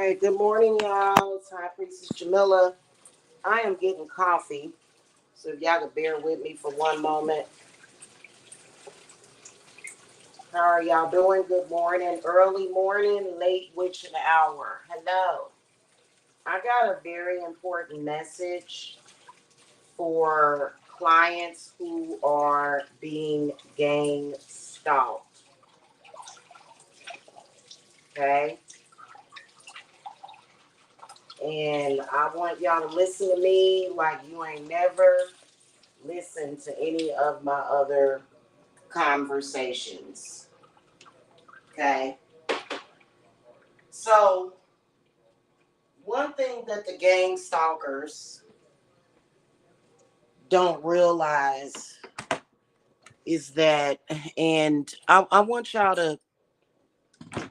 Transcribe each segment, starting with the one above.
Hey, good morning, y'all. It's High Priestess Jamila. I am getting coffee, so if y'all could bear with me for one moment. How are y'all doing? Good morning, early morning, late witching hour. Hello. I got a very important message for clients who are being gang stalked. Okay? And I want y'all to listen to me like you ain't never listened to any of my other conversations. Okay. So, one thing that the gang stalkers don't realize is that, and I want y'all to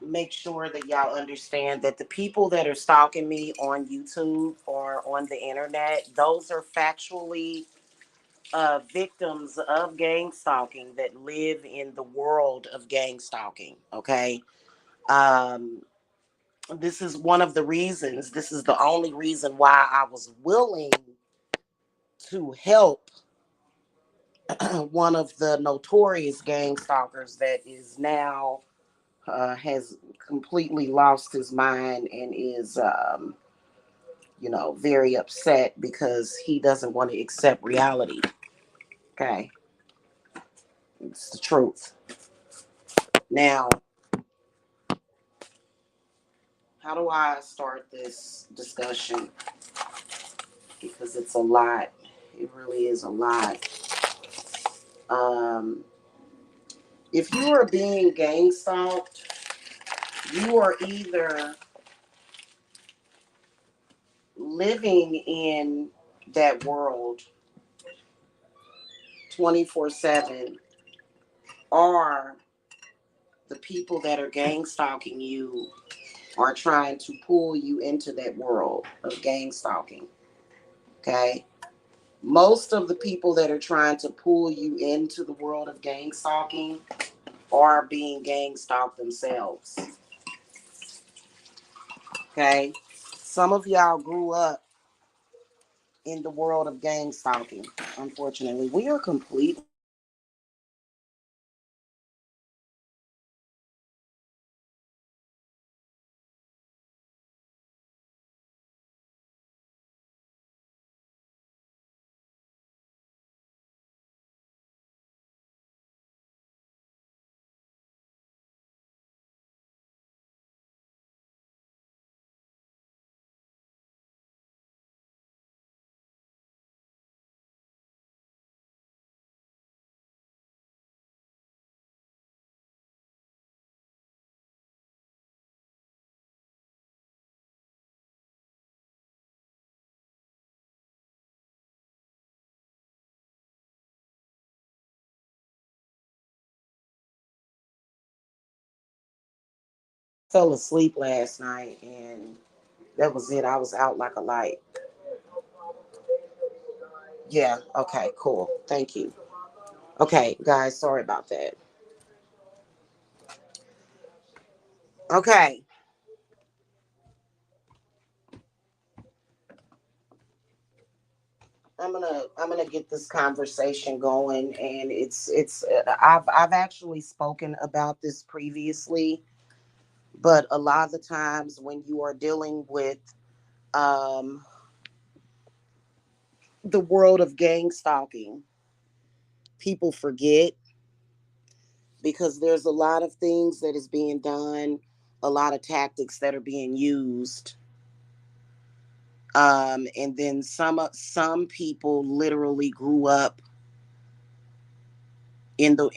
make sure that y'all understand that the people that are stalking me on YouTube or on the internet, those are factually victims of gang stalking that live in the world of gang stalking. Okay. Um, this is one of the reasons, this is the only reason why I was willing to help one of the notorious gang stalkers that is now has completely lost his mind and is very upset because he doesn't want to accept reality. Okay, it's the truth. Now, how do I start this discussion? Because it's a lot. It really is a lot. Um, if you are being gang stalked, you are either living in that world 24/7, or the people that are gang stalking you are trying to pull you into that world of gang stalking. Okay? Most of the people that are trying to pull you into the world of gang stalking are being gang stalked themselves. Okay? Some of y'all grew up in the world of gang stalking. Unfortunately, we are completely fell asleep last night, and that was it. I was out like a light. Yeah, okay, cool. Thank you. Okay, guys, sorry about that. Okay. I'm gonna get this conversation going, and I've actually spoken about this previously, but a lot of the times when you are dealing with um the world of gang stalking, people forget because there's a lot of things that is being done, a lot of tactics that are being used. And then some people literally grew up in the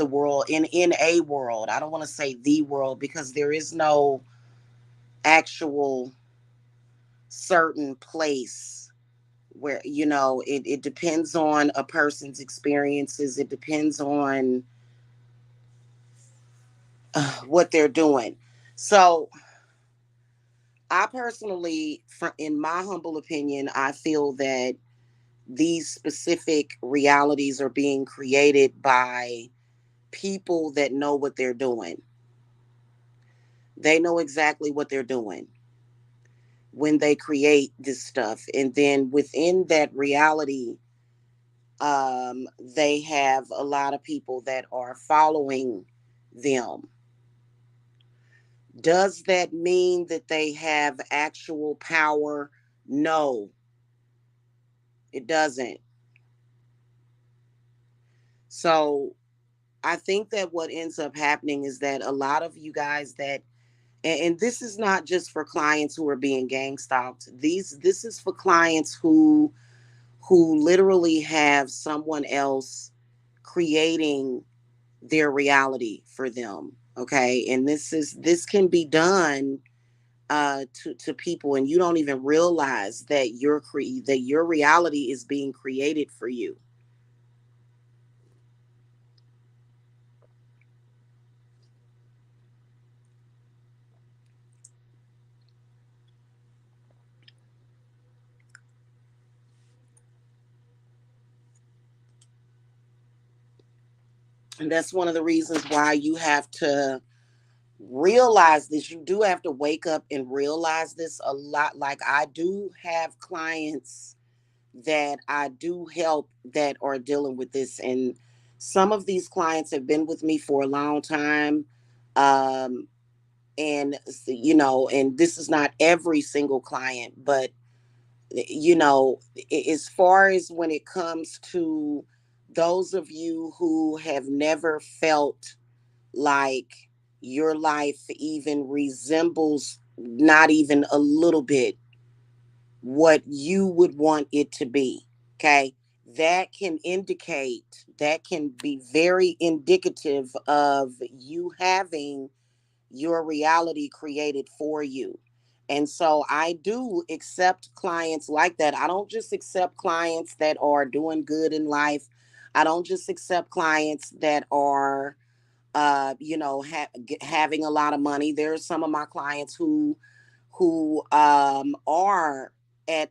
world, in a world. I don't want to say the world because there is no actual certain place where it depends on a person's experiences. It depends on what they're doing. So I personally, in my humble opinion, I feel that these specific realities are being created by people that know what they're doing. They know exactly what they're doing when they create this stuff. And then within that reality, they have a lot of people that are following them. Does that mean that they have actual power? No, it doesn't. So I think that what ends up happening is that a lot of you guys that, and this is not just for clients who are being gang stalked. This is for clients who literally have someone else creating their reality for them. Okay, and this can be done to people, and you don't even realize that that your reality is being created for you. And that's one of the reasons why you have to realize this. You do have to wake up and realize this a lot. Like, I do have clients that I do help that are dealing with this, and some of these clients have been with me for a long time. Um, and and this is not every single client, but as far as when it comes to those of you who have never felt like your life even resembles, not even a little bit, what you would want it to be. Okay, that can be very indicative of you having your reality created for you. And so I do accept clients like that. I don't just accept clients that are doing good in life. I don't just accept clients that are having a lot of money. There's some of my clients who are they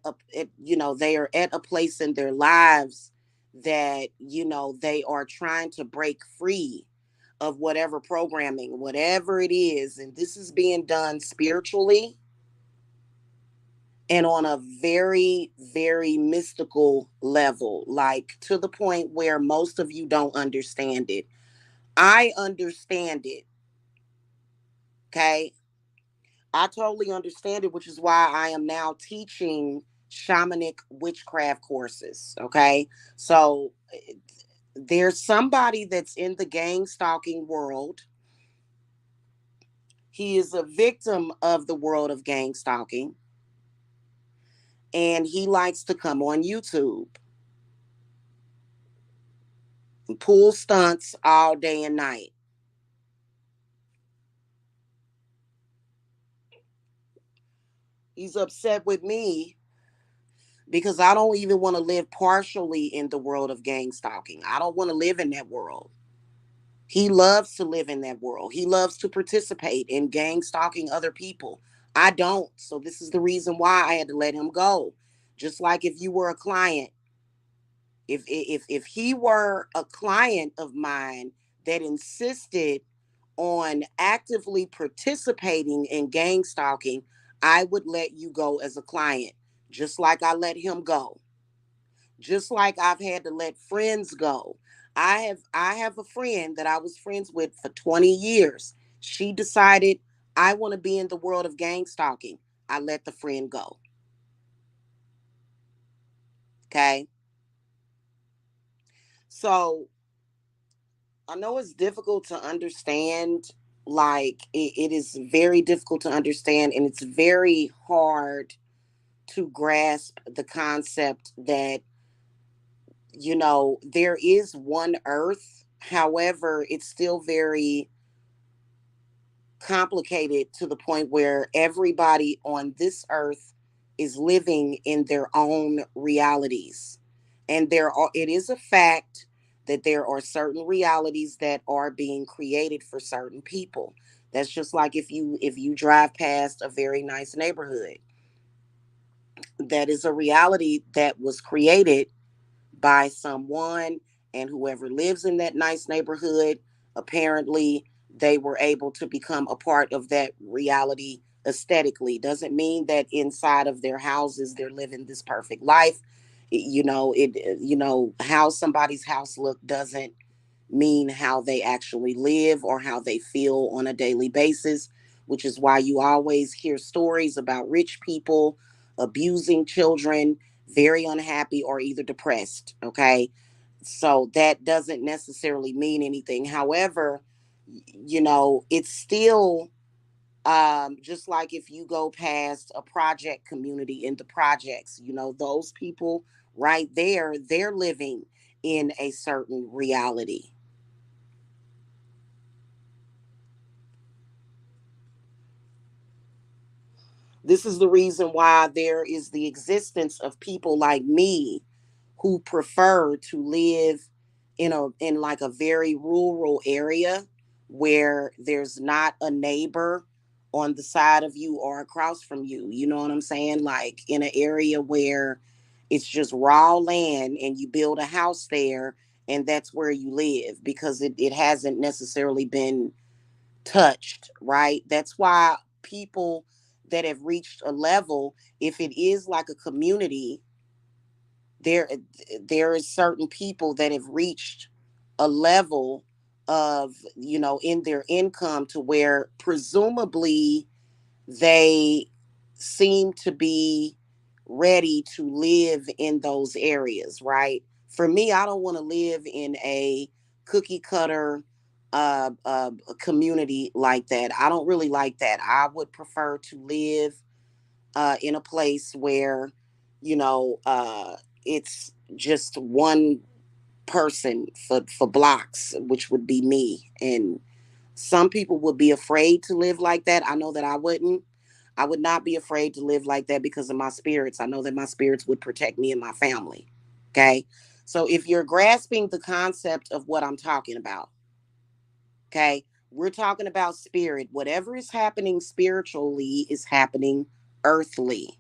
are at a place in their lives that they are trying to break free of whatever programming, whatever it is. And this is being done spiritually and on a very, very mystical level, like to the point where most of you don't understand it. I understand it. Okay. I totally understand it, which is why I am now teaching shamanic witchcraft courses. Okay. So there's somebody that's in the gang stalking world. He is a victim of the world of gang stalking, and he likes to come on YouTube and pull stunts all day and night. He's upset with me because I don't even want to live partially in the world of gang stalking. I don't want to live in that world. He loves to live in that world. He loves to participate in gang stalking other people. I don't. So this is the reason why I had to let him go. Just like if you were a client, if he were a client of mine that insisted on actively participating in gang stalking, I would let you go as a client, just like I let him go. Just like I've had to let friends go. I have a friend that I was friends with for 20 years. She decided, I want to be in the world of gang stalking. I let the friend go. Okay? So, I know it's difficult to understand. Like, it is very difficult to understand, and it's very hard to grasp the concept that, there is one earth. However, it's still very complicated to the point where everybody on this earth is living in their own realities. And it is a fact that there are certain realities that are being created for certain people. That's just like if you drive past a very nice neighborhood. That is a reality that was created by someone, and whoever lives in that nice neighborhood apparently they were able to become a part of that reality aesthetically. Doesn't mean that inside of their houses they're living this perfect life. How somebody's house look doesn't mean how they actually live or how they feel on a daily basis, which is why you always hear stories about rich people abusing children, very unhappy or either depressed. Okay. So that doesn't necessarily mean anything. However, it's still just like if you go past a project community in the projects, those people right there, they're living in a certain reality. This is the reason why there is the existence of people like me who prefer to live in like a very rural area where there's not a neighbor on the side of you or across from you. You know what I'm saying? Like in an area where it's just raw land and you build a house there and that's where you live because it hasn't necessarily been touched, right? That's why people that have reached a level, if it is like a community, there there is certain people that have reached a level of, in their income to where presumably they seem to be ready to live in those areas, right? For me, I don't want to live in a cookie cutter community like that. I don't really like that. I would prefer to live in a place where, you know, uh, it's just one person for blocks, which would be me. And some people would be afraid to live like that. I know that I wouldn't. I would not be afraid to live like that because of my spirits. I know that my spirits would protect me and my family. Okay. So if you're grasping the concept of what I'm talking about, okay, we're talking about spirit. Whatever is happening spiritually is happening earthly.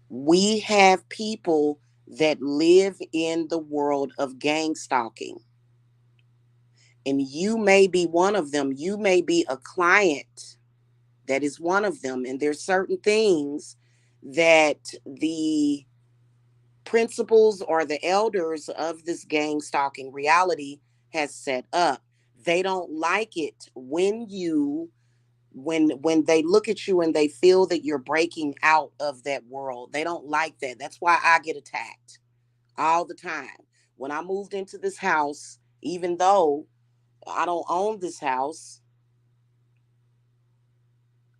We have people that live in the world of gang stalking, and you may be one of them. You may be a client that is one of them. And there's certain things that the principals or the elders of this gang stalking reality has set up. They don't like it when they look at you and they feel that you're breaking out of that world. They don't like that. That's why I get attacked all the time. When I moved into this house, even though I don't own this house,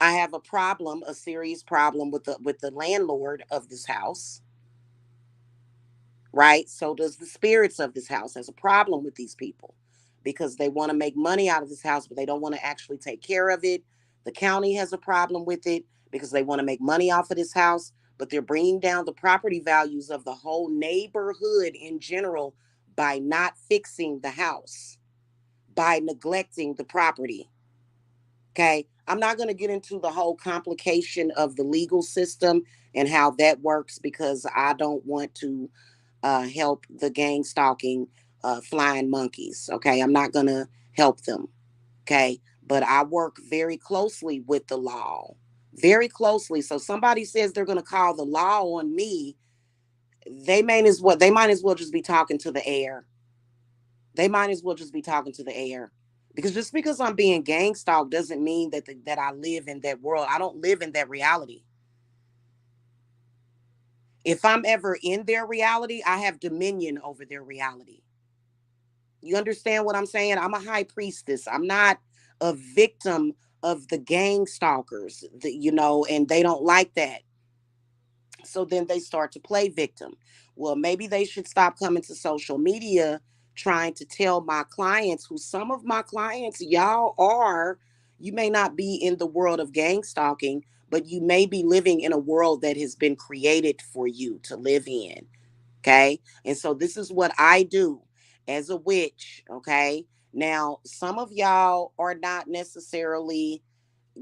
I have a problem, a serious problem with the landlord of this house, right? So does the spirits of this house has a problem with these people because they want to make money out of this house, but they don't want to actually take care of it. The county has a problem with it because they want to make money off of this house, but they're bringing down the property values of the whole neighborhood in general by not fixing the house, by neglecting the property. Okay. I'm not going to get into the whole complication of the legal system and how that works because I don't want to help the gang stalking flying monkeys. Okay. I'm not going to help them. Okay. But I work very closely with the law, very closely. So somebody says they're going to call the law on me. They might as well just be talking to the air. They might as well just be talking to the air. Because just because I'm being gang stalked doesn't mean that I live in that world. I don't live in that reality. If I'm ever in their reality, I have dominion over their reality. You understand what I'm saying? I'm a high priestess. I'm not a victim of the gang stalkers, and they don't like that. So then they start to play victim. Well, maybe they should stop coming to social media trying to tell my clients, who some of my clients, y'all are, you may not be in the world of gang stalking, but you may be living in a world that has been created for you to live in. Okay. And so this is what I do as a witch. Okay. Now, some of y'all are not necessarily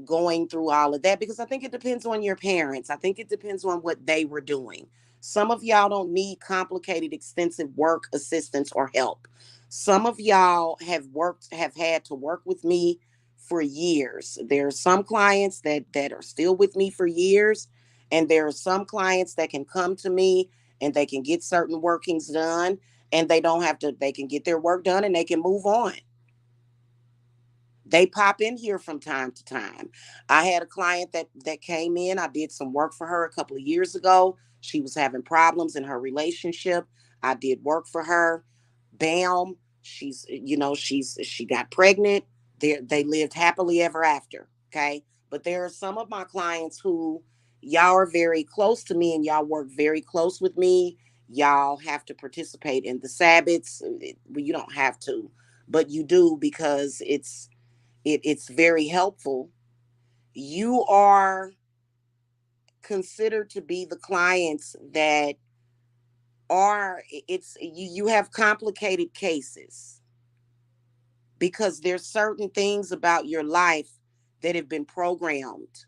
going through all of that because I think it depends on your parents. I think it depends on what they were doing. Some of y'all don't need complicated, extensive work assistance or help. Some of y'all have had to work with me for years. There are some clients that are still with me for years, and there are some clients that can come to me and they can get certain workings done, and they don't have to, they can get their work done and they can move on. They pop in here from time to time. I had a client that came in. I did some work for her a couple of years ago. She was having problems in her relationship. I did work for her. Bam, she got pregnant. They lived happily ever after. Okay, but there are some of my clients who y'all are very close to me and y'all work very close with me. Y'all have to participate in the Sabbaths. Well, you don't have to, but you do because it's very helpful. You are considered to be the clients that are, you have complicated cases because there's certain things about your life that have been programmed.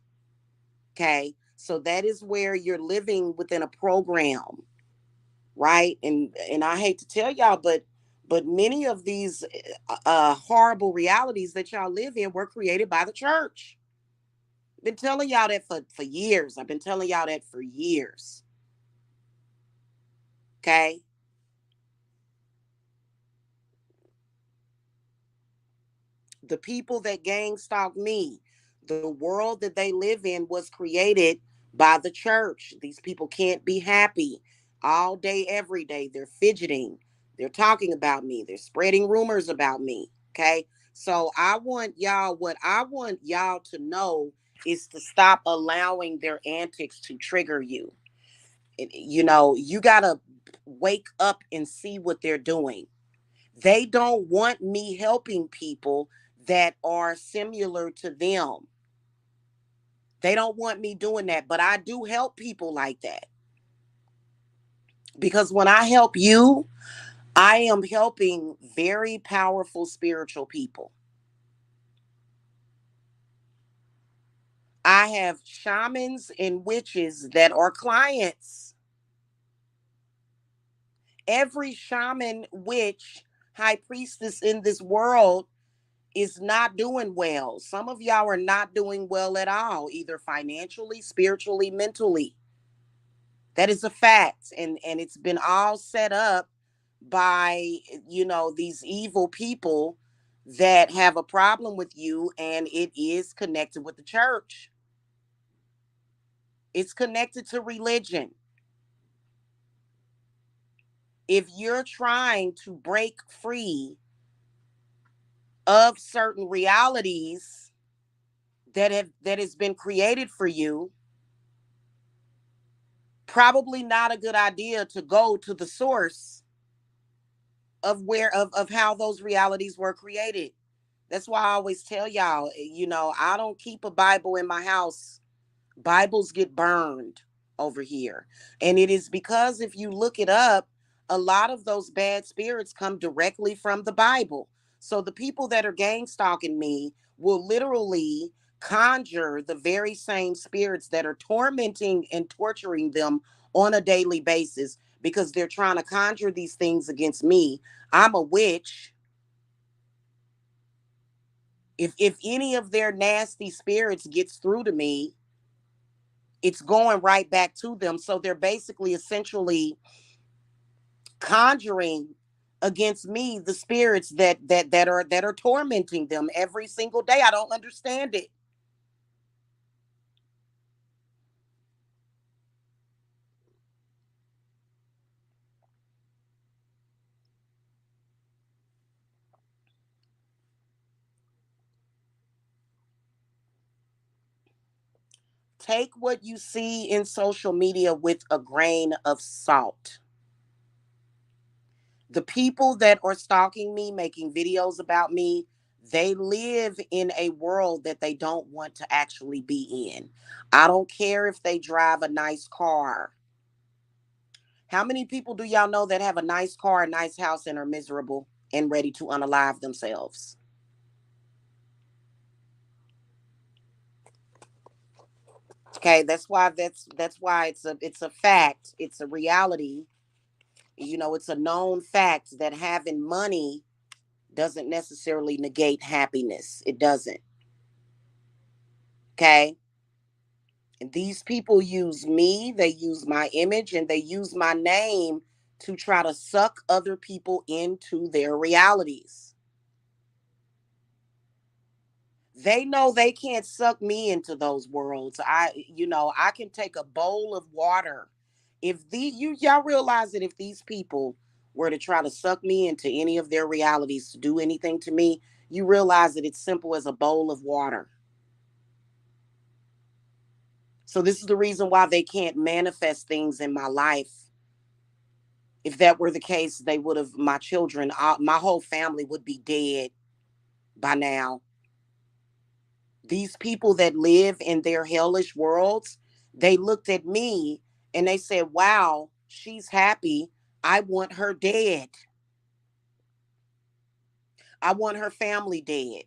Okay, so that is where you're living within a program, right? And I hate to tell y'all, but many of these horrible realities that y'all live in were created by the church. Been telling y'all that for years. I've been telling y'all that for years. Okay. The people that gang stalk me, the world that they live in was created by the church. These people can't be happy all day, every day. They're fidgeting. They're talking about me. They're spreading rumors about me. Okay. So what I want y'all to know is to stop allowing their antics to trigger you. You got to wake up and see what they're doing. They don't want me helping people that are similar to them. They don't want me doing that, but I do help people like that. Because when I help you, I am helping very powerful spiritual people. I have shamans and witches that are clients. Every shaman, witch, high priestess in this world is not doing well. Some of y'all are not doing well at all, either financially, spiritually, mentally. That is a fact. And it's been all set up by, these evil people that have a problem with you, and it is connected with the church. It's connected to religion. If you're trying to break free of certain realities that has been created for you, probably not a good idea to go to the source of how those realities were created. That's why I always tell y'all, I don't keep a Bible in my house. Bibles get burned over here. And it is because if you look it up, a lot of those bad spirits come directly from the Bible. So the people that are gang stalking me will literally conjure the very same spirits that are tormenting and torturing them on a daily basis because they're trying to conjure these things against me. I'm a witch. If any of their nasty spirits gets through to me, it's going right back to them. So they're basically essentially conjuring against me the spirits that are tormenting them every single day. I don't understand it. Take what you see in social media with a grain of salt. The people that are stalking me, making videos about me, they live in a world that they don't want to actually be in. I don't care if they drive a nice car. How many people do y'all know that have a nice car, a nice house, and are miserable and ready to unalive themselves? Okay, that's why it's a fact. It's a reality. It's a known fact that having money doesn't necessarily negate happiness. It doesn't. Okay. And these people use me, they use my image, and they use my name to try to suck other people into their realities. They know they can't suck me into those worlds. I can take a bowl of water. If y'all realize that if these people were to try to suck me into any of their realities to do anything to me, you realize that it's simple as a bowl of water. So this is the reason why they can't manifest things in my life. If that were the case, they would have, my children, my whole family would be dead by now. These people that live in their hellish worlds, they looked at me and they said, wow, she's happy. I want her dead. I want her family dead.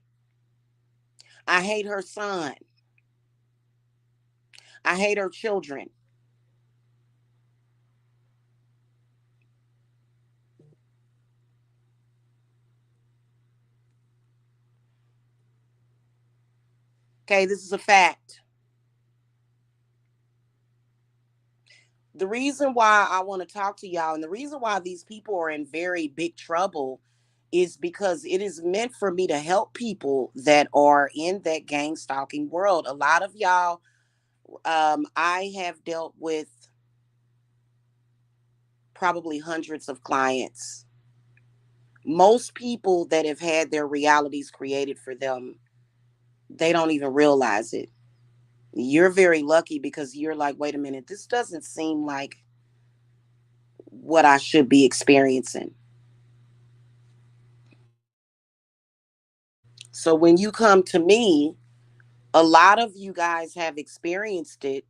I hate her son. I hate her children. Okay, this is a fact. The reason why I want to talk to y'all and the reason why these people are in very big trouble is because it is meant for me to help people that are in that gang stalking world. A lot of y'all, I have dealt with probably hundreds of clients. Most people that have had their realities created for them, they don't even realize it. You're very lucky because you're like, wait a minute, this doesn't seem like what I should be experiencing. So when you come to me, a lot of you guys have experienced it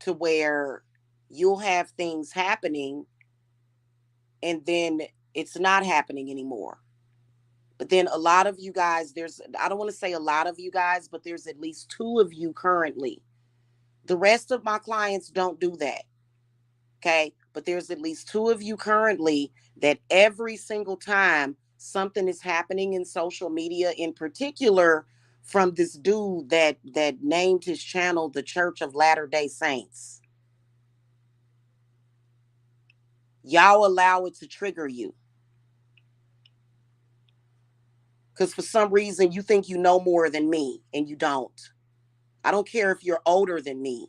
to where you'll have things happening and then it's not happening anymore. But then a lot of you guys, I don't want to say a lot of you guys, but there's at least two of you currently. The rest of my clients don't do that. Okay. But there's at least two of you currently that every single time something is happening in social media, in particular from this dude that named his channel the Church of Latter-day Saints, y'all allow it to trigger you. Because for some reason you think you know more than me and you don't. I don't care if you're older than me.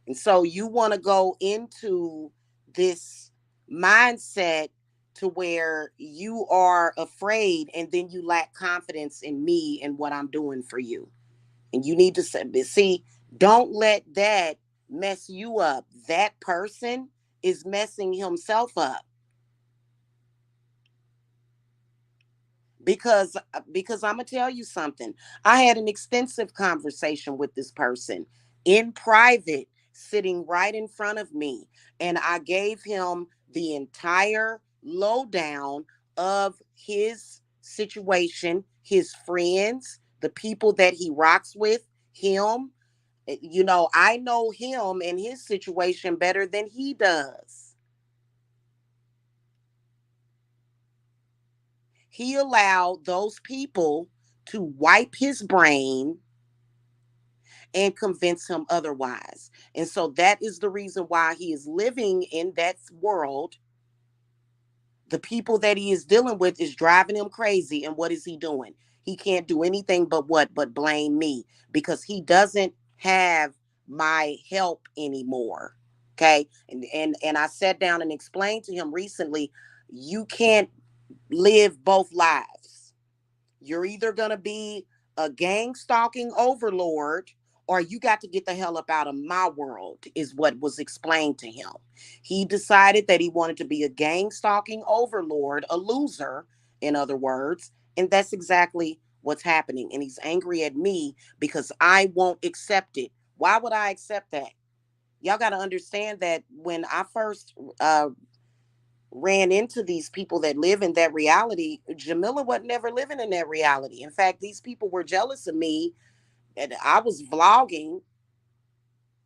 And so you want to go into this mindset to where you are afraid and then you lack confidence in me and what I'm doing for you. And you need to see, don't let that mess you up. That person is messing himself up. Because I'm gonna tell you something. I had an extensive conversation with this person in private, sitting right in front of me, and I gave him the entire lowdown of his situation, his friends, the people that he rocks with, him. I know him and his situation better than he does. He allowed those people to wipe his brain and convince him otherwise. And so that is the reason why he is living in that world. The people that he is dealing with is driving him crazy. And what is he doing? He can't do anything but what? But blame me because he doesn't have my help anymore. Okay. And I sat down and explained to him recently, you can't live both lives. You're either going to be a gang stalking overlord or you got to get the hell up out of my world, is what was explained to him. He decided that he wanted to be a gang stalking overlord, a loser, in other words. And that's exactly what's happening. And he's angry at me because I won't accept it. Why would I accept that? Y'all got to understand that when I first ran into these people that live in that reality, Jamila wasn't never living in that reality. In fact, these people were jealous of me. And I was vlogging.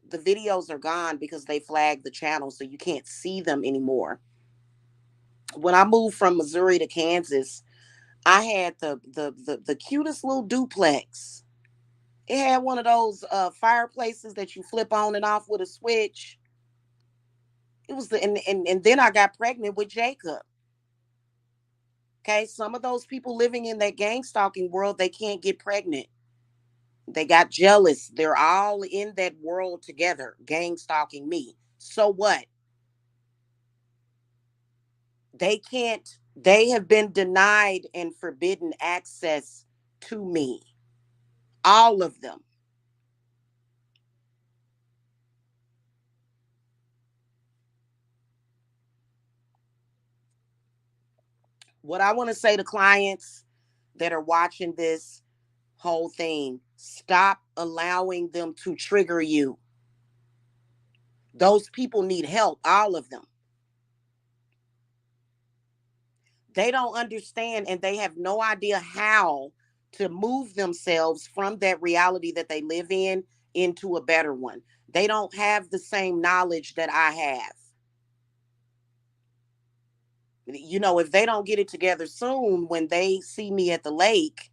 The videos are gone because they flagged the channel, so you can't see them anymore. When I moved from Missouri to Kansas, I had the cutest little duplex. It had one of those fireplaces that you flip on and off with a switch. It was and then I got pregnant with Jacob. Okay, some of those people living in that gang stalking world, they can't get pregnant. They got jealous. They're all in that world together, gang stalking me. So what? They can't, they have been denied and forbidden access to me. All of them. What I want to say to clients that are watching this whole thing, stop allowing them to trigger you. Those people need help, all of them. They don't understand and they have no idea how to move themselves from that reality that they live in into a better one. They don't have the same knowledge that I have. You know, if they don't get it together soon, when they see me at the lake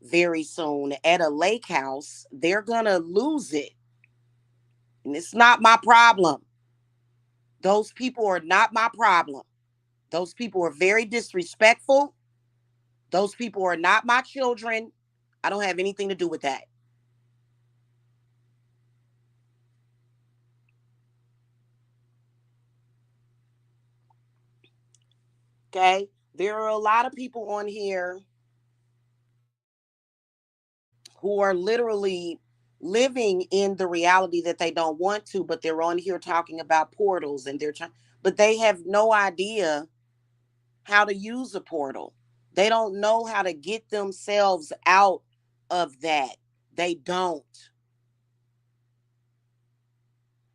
very soon at a lake house, they're going to lose it. And it's not my problem. Those people are not my problem. Those people are very disrespectful. Those people are not my children. I don't have anything to do with that. Okay. There are a lot of people on here who are literally living in the reality that they don't want to, but they're on here talking about portals and they're trying, but they have no idea how to use a portal. They don't know how to get themselves out of that. They don't.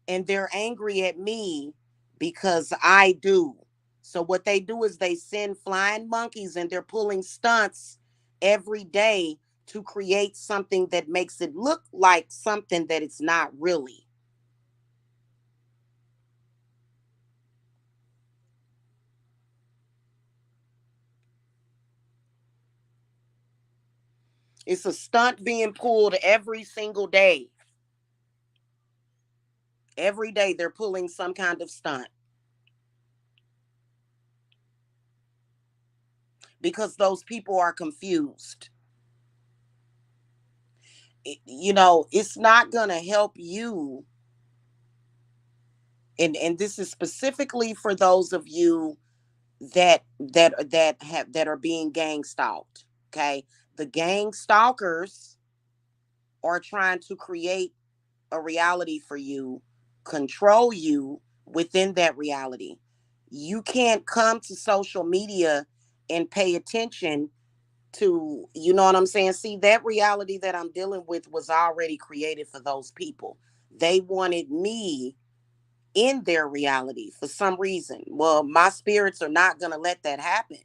And they're angry at me because I do. So what they do is they send flying monkeys and they're pulling stunts every day to create something that makes it look like something that it's not really. It's a stunt being pulled every single day. Every day they're pulling some kind of stunt because those people are confused. You know, it's not going to help you, and this is specifically for those of you that are being gang stalked. Okay, the gang stalkers are trying to create a reality for you, control you within that reality. You can't come to social media and pay attention to, you know what I'm saying? See, that reality that I'm dealing with was already created for those people. They wanted me in their reality for some reason. Well, my spirits are not going to let that happen.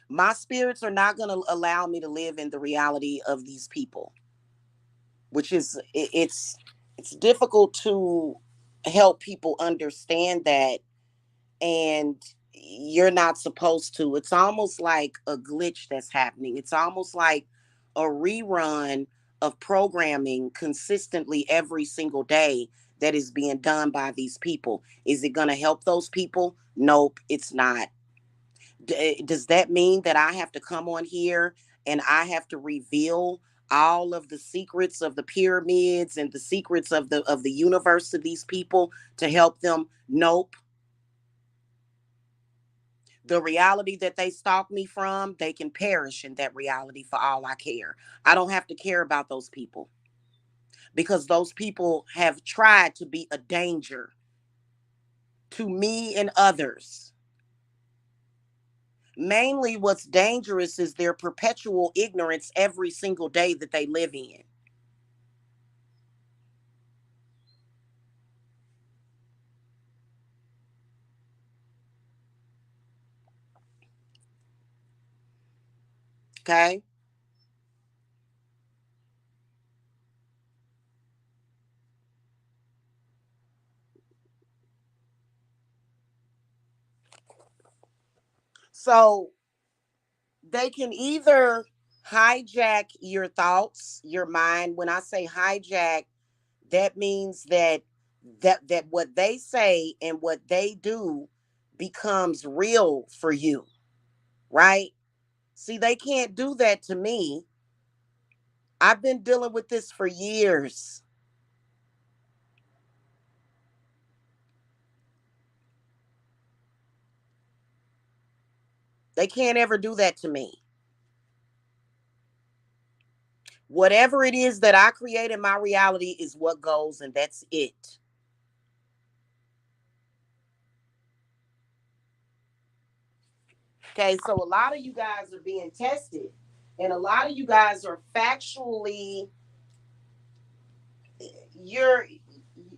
My spirits are not going to allow me to live in the reality of these people, which is it's difficult to help people understand that, and you're not supposed to. It's almost like a glitch that's happening. It's almost like a rerun of programming consistently every single day that is being done by these people. Is it going to help those people? Nope, it's not. Does that mean that I have to come on here and I have to reveal all of the secrets of the pyramids and the secrets of the universe to these people to help them? Nope. The reality that they stalk me from, they can perish in that reality for all I care. I don't have to care about those people because those people have tried to be a danger to me and others. Mainly, what's dangerous is their perpetual ignorance every single day that they live in. Okay. So they can either hijack your thoughts, your mind. When I say hijack, that means that what they say and what they do becomes real for you, right? See, they can't do that to me. I've been dealing with this for years. They can't ever do that to me. Whatever it is that I create in my reality is what goes, and that's it. Okay, so a lot of you guys are being tested, and a lot of you guys are factually, you're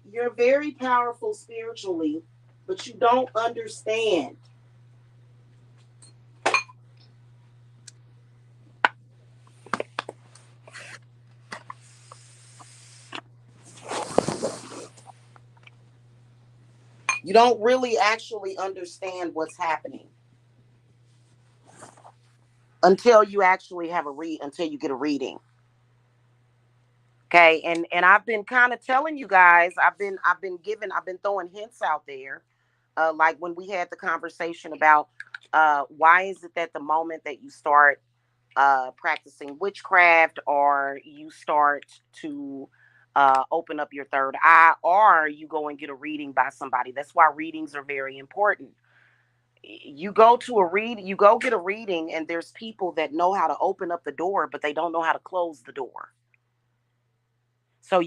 you're very powerful spiritually, but you don't understand. You don't really actually understand what's happening until you actually have a read, until you get a reading. Okay, and I've been kind of telling you guys, I've been throwing hints out there, like when we had the conversation about why is it that the moment that you start practicing witchcraft, or you start to open up your third eye, or you go and get a reading by somebody. That's why readings are very important. You go get a reading, and there's people that know how to open up the door, but they don't know how to close the door. So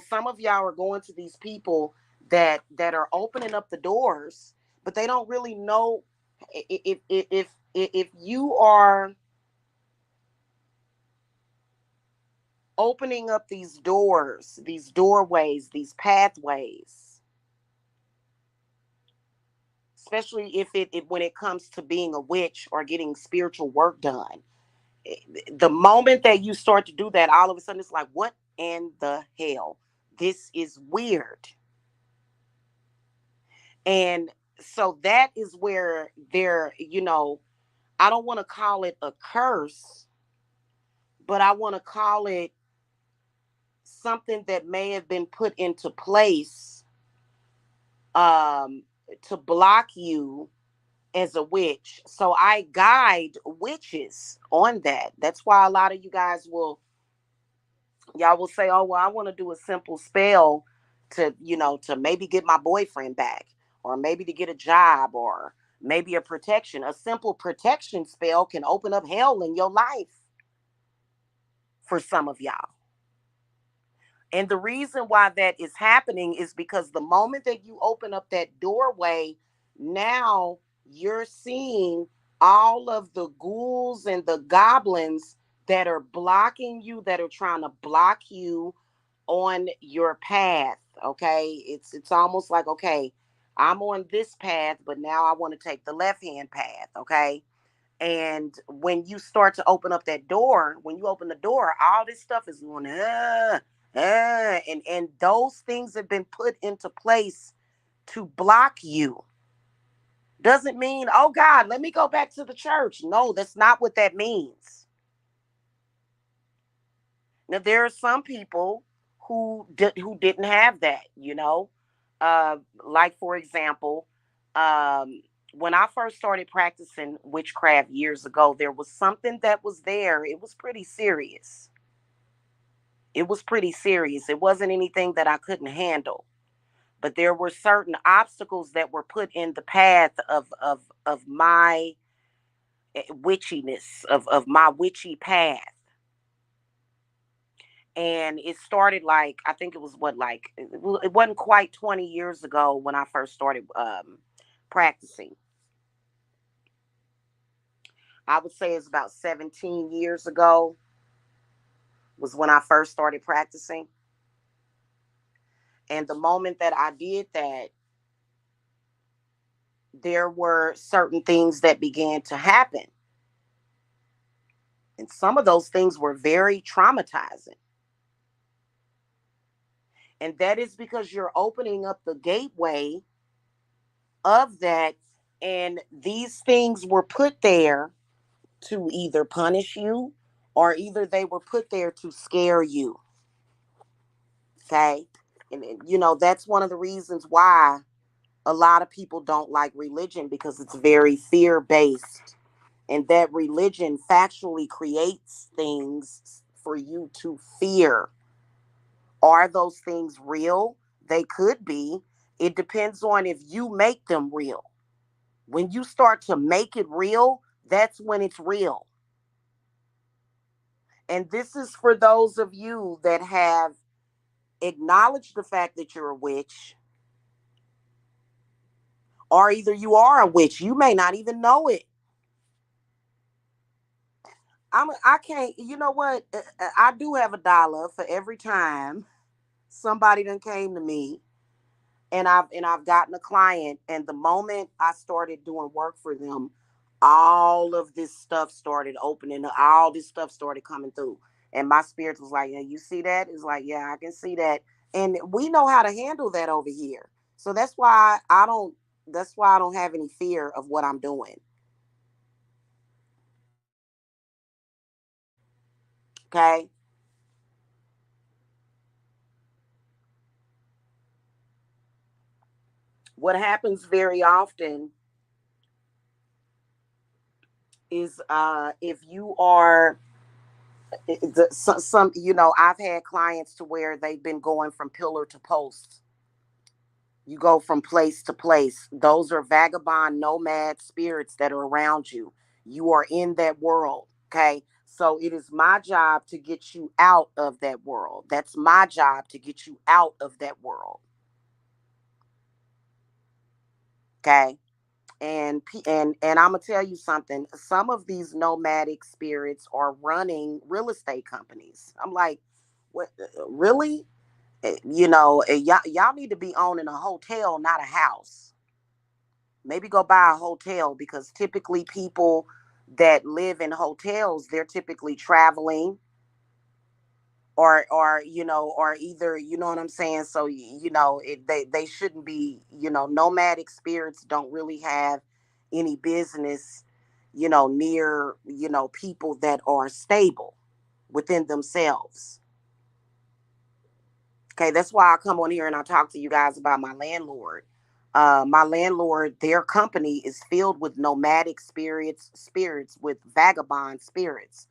some of y'all are going to these people that are opening up the doors, but they don't really know if you are opening up these doors, these doorways, these pathways, especially if when it comes to being a witch or getting spiritual work done. The moment that you start to do that, all of a sudden it's like, what in the hell? This is weird. And so that is where I don't want to call it a curse, but I want to call it something that may have been put into place um, to block you as a witch. So I guide witches on that. That's why a lot of you guys y'all will say, oh, well, I want to do a simple spell to maybe get my boyfriend back, or maybe to get a job, or maybe a protection. A simple protection spell can open up hell in your life for some of y'all. And the reason why that is happening is because the moment that you open up that doorway, now you're seeing all of the ghouls and the goblins that are blocking you, that are trying to block you on your path. Okay, it's almost like, okay, I'm on this path, but now I want to take the left hand path. Okay, and when you start to open up that door, when you open the door, all this stuff is going, and those things have been put into place to block you. Doesn't mean, oh God, let me go back to the church. No, that's not what that means. Now there are some people who didn't have that, like for example, when I first started practicing witchcraft years ago, there was something that was there. It was pretty serious. It was pretty serious. It wasn't anything that I couldn't handle, but there were certain obstacles that were put in the path of my witchiness, of my witchy path. And it started, like, I think it was it wasn't quite 20 years ago when I first started practicing. I would say it's about 17 years ago was when I first started practicing. And the moment that I did that, there were certain things that began to happen. And some of those things were very traumatizing. And that is because you're opening up the gateway of that. And these things were put there to either punish you or either they were put there to scare you. Okay. And that's one of the reasons why a lot of people don't like religion, because it's very fear based. And that religion factually creates things for you to fear. Are those things real? They could be. It depends on if you make them real. When you start to make it real, that's when it's real. And this is for those of you that have acknowledged the fact that you're a witch, or either you are a witch, you may not even know it. I can't, you know what? I do have $1 for every time somebody done came to me and I've gotten a client, and the moment I started doing work for them, all of this stuff started opening, all this stuff started coming through. And my spirit was like, yeah, you see that? It's like, yeah, I can see that. And we know how to handle that over here. So that's why I don't have any fear of what I'm doing. Okay. What happens very often is if you are some, I've had clients to where they've been going from pillar to post. You go from place to place. Those are vagabond nomad spirits that are around you. You are in that world. Okay. So it is my job to get you out of that world. That's my job, to get you out of that world. Okay. And I'm gonna tell you something. Some of these nomadic spirits are running real estate companies. I'm like, what? Really? Y'all need to be owning a hotel, not a house. Maybe go buy a hotel, because typically people that live in hotels, they're typically traveling, or either, you know what I'm saying. So they shouldn't be. Nomadic spirits don't really have any business near people that are stable within themselves. Okay, that's why I come on here and I talk to you guys about my landlord. My landlord, their company is filled with nomadic spirits with vagabond spirits.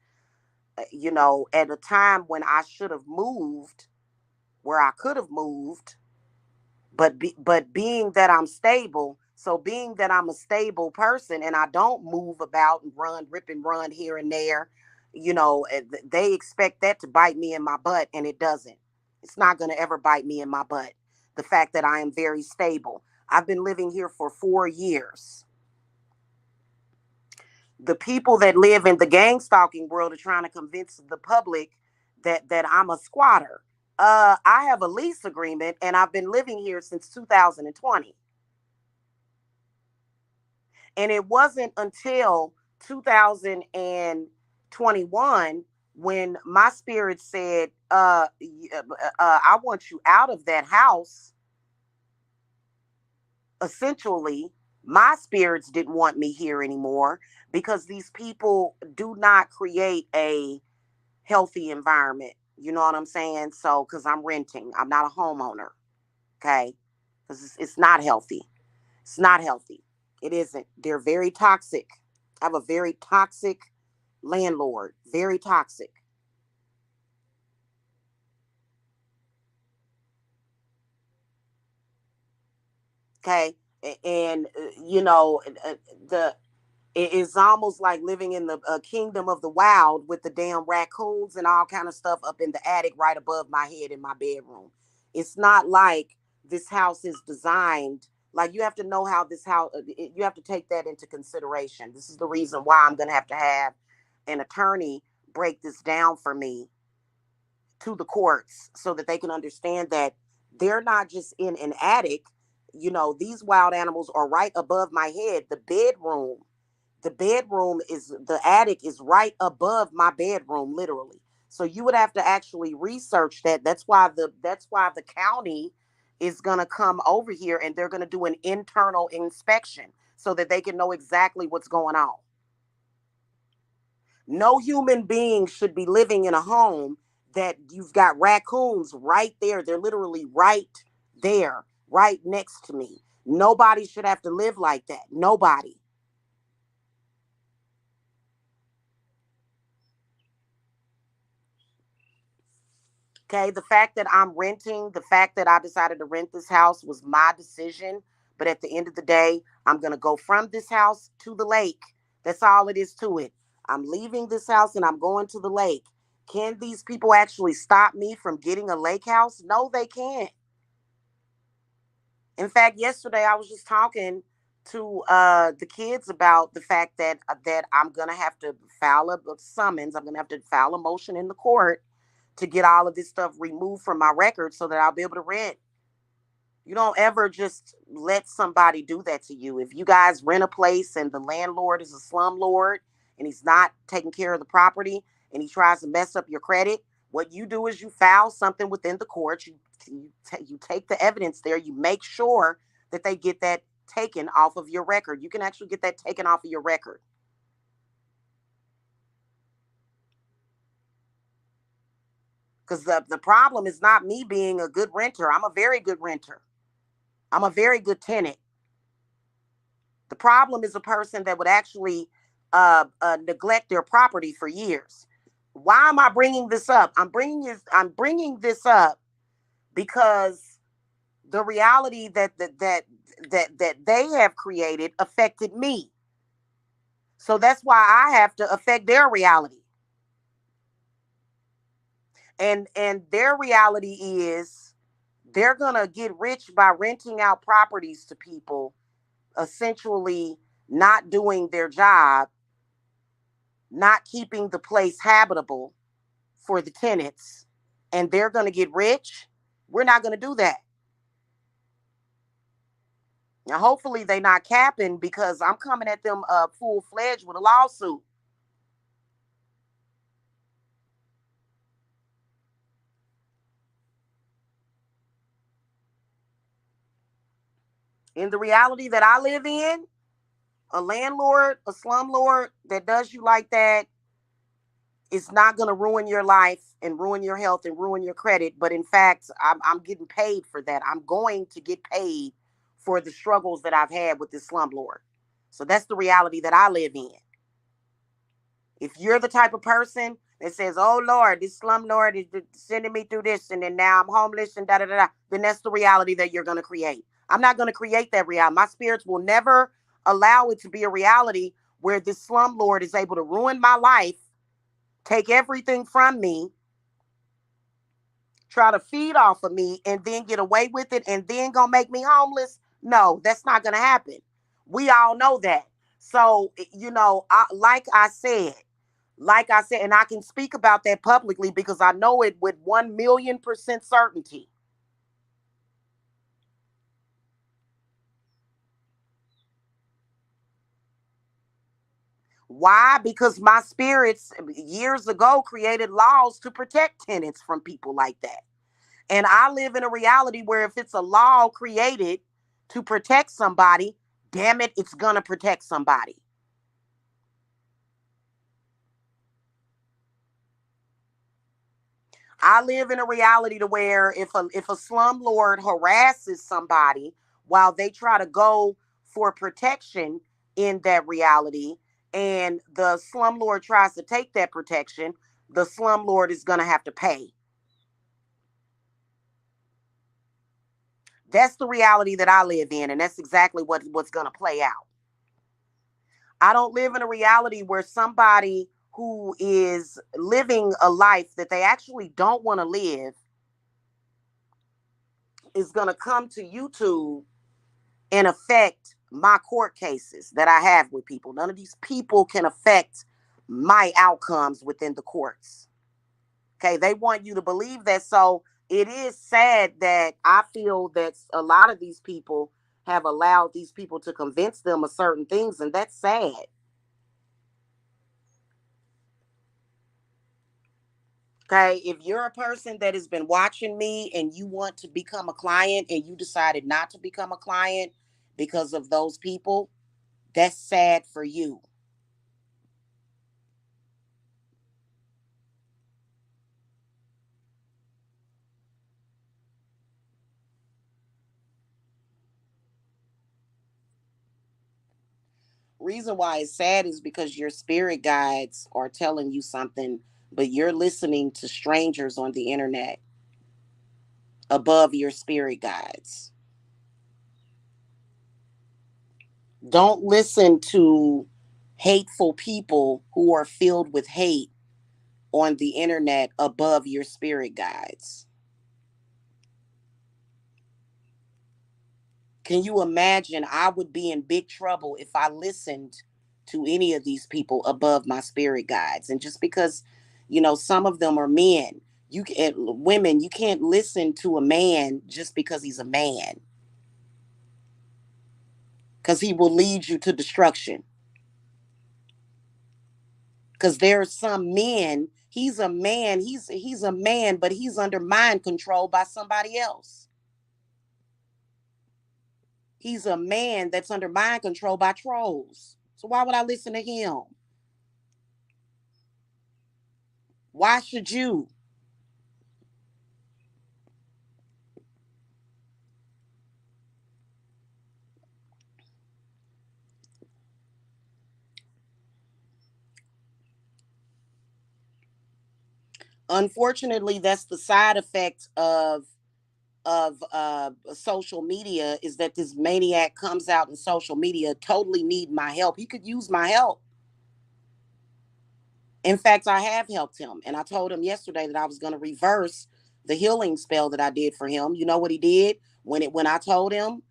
At a time when I should have moved, where I could have moved, but being that I'm stable, so being that I'm a stable person and I don't move about and run, rip and run here and there, they expect that to bite me in my butt, and it doesn't. It's not going to ever bite me in my butt. The fact that I am very stable. I've been living here for 4 years. The people that live in the gang stalking world are trying to convince the public that I'm a squatter. I have a lease agreement and I've been living here since 2020. And it wasn't until 2021 when my spirit said, I want you out of that house. Essentially, my spirits didn't want me here anymore, because these people do not create a healthy environment. You know what I'm saying? So, because I'm renting, I'm not a homeowner. Okay. Because it's not healthy. It's not healthy. It isn't. They're very toxic. I have a very toxic landlord. Very toxic. Okay. And, the it's almost like living in the kingdom of the wild with the damn raccoons and all kind of stuff up in the attic right above my head in my bedroom. It's not like this house is designed. Like, you have to know how this house. You have to take that into consideration. This is the reason why I'm gonna have an attorney break this down for me to the courts, so that they can understand that they're not just in an attic. These wild animals are right above my head. The bedroom is the attic is right above my bedroom, literally. So you would have to actually research that. That's why the county is going to come over here and they're going to do an internal inspection. so that they can know exactly what's going on. No human being should be living in a home that you've got raccoons right there. They're literally right there, right next to me. Nobody should have to live like that. Nobody. Okay, the fact that I'm renting, the fact that I decided to rent this house was my decision. But at the end of the day, I'm going to go from this house to the lake. That's all it is to it. I'm leaving this house and I'm going to the lake. Can these people actually stop me from getting a lake house? No, they can't. In fact, yesterday I was just talking to the kids about the fact that I'm gonna have to file a summons. I'm gonna have to file a motion in the court to get all of this stuff removed from my record so that I'll be able to rent. You don't ever just let somebody do that to you. If you guys rent a place and the landlord is a slumlord and he's not taking care of the property and he tries to mess up your credit, what you do is you file something within the court. You take the evidence there. You make sure that they get that taken off of your record. You can actually get that taken off of your record. Because the problem is not me being a good renter. I'm a very good renter. I'm a very good tenant. The problem is a person that would actually neglect their property for years. Why am I bringing this up? I'm bringing this up because the reality that they have created affected me. So that's why I have to affect their reality. And their reality is they're gonna get rich by renting out properties to people, essentially not doing their job, not keeping the place habitable for the tenants, and they're going to get rich. We're not going to do that. Now, hopefully, they're not capping because I'm coming at them full fledged with a lawsuit. In the reality that I live in, a landlord, a slumlord that does you like that is not going to ruin your life and ruin your health and ruin your credit. But in fact, I'm getting paid for that. I'm going to get paid for the struggles that I've had with this slumlord. So that's the reality that I live in. If you're the type of person that says, "Oh Lord, this slumlord is sending me through this, and then now I'm homeless and da da da da," then that's the reality that you're going to create. I'm not going to create that reality. My spirits will never allow it to be a reality where this slumlord is able to ruin my life, take everything from me, try to feed off of me, and then get away with it, and then gonna make me homeless. No, that's not gonna happen. We all know that. So, like I said, and I can speak about that publicly because I know it with 1,000,000% certainty. Why? Because my spirits years ago created laws to protect tenants from people like that. And I live in a reality where if it's a law created to protect somebody, damn it, it's going to protect somebody. I live in a reality to where if a slumlord harasses somebody while they try to go for protection in that reality, and the slumlord tries to take that protection, the slumlord is going to have to pay. That's the reality that I live in, and that's exactly what's going to play out. I don't live in a reality where somebody who is living a life that they actually don't want to live is going to come to YouTube and affect my court cases that I have with people. None of these people can affect my outcomes within the courts. Okay, they want you to believe that. So it is sad that I feel that a lot of these people have allowed these people to convince them of certain things, and that's sad. Okay, if you're a person that has been watching me and you want to become a client and you decided not to become a client because of those people, That's sad for you. Reason why it's sad is because your spirit guides are telling you something, but you're listening to strangers on the internet above your spirit guides. Don't listen to hateful people who are filled with hate on the internet above your spirit guides. Can you imagine? I would be in big trouble if I listened to any of these people above my spirit guides. And just because, some of them are men, you can women, you can't listen to a man just because he's a man, because he will lead you to destruction. Because there are some men, he's a man, he's a man, but he's under mind control by somebody else. He's a man that's under mind control by trolls. So why would I listen to him? Why should you? Unfortunately, that's the side effect of social media, is that this maniac comes out in social media totally need my help. He could use my help. In fact, I have helped him, and I told him yesterday that I was going to reverse the healing spell that I did for him. You know what he did when I told him,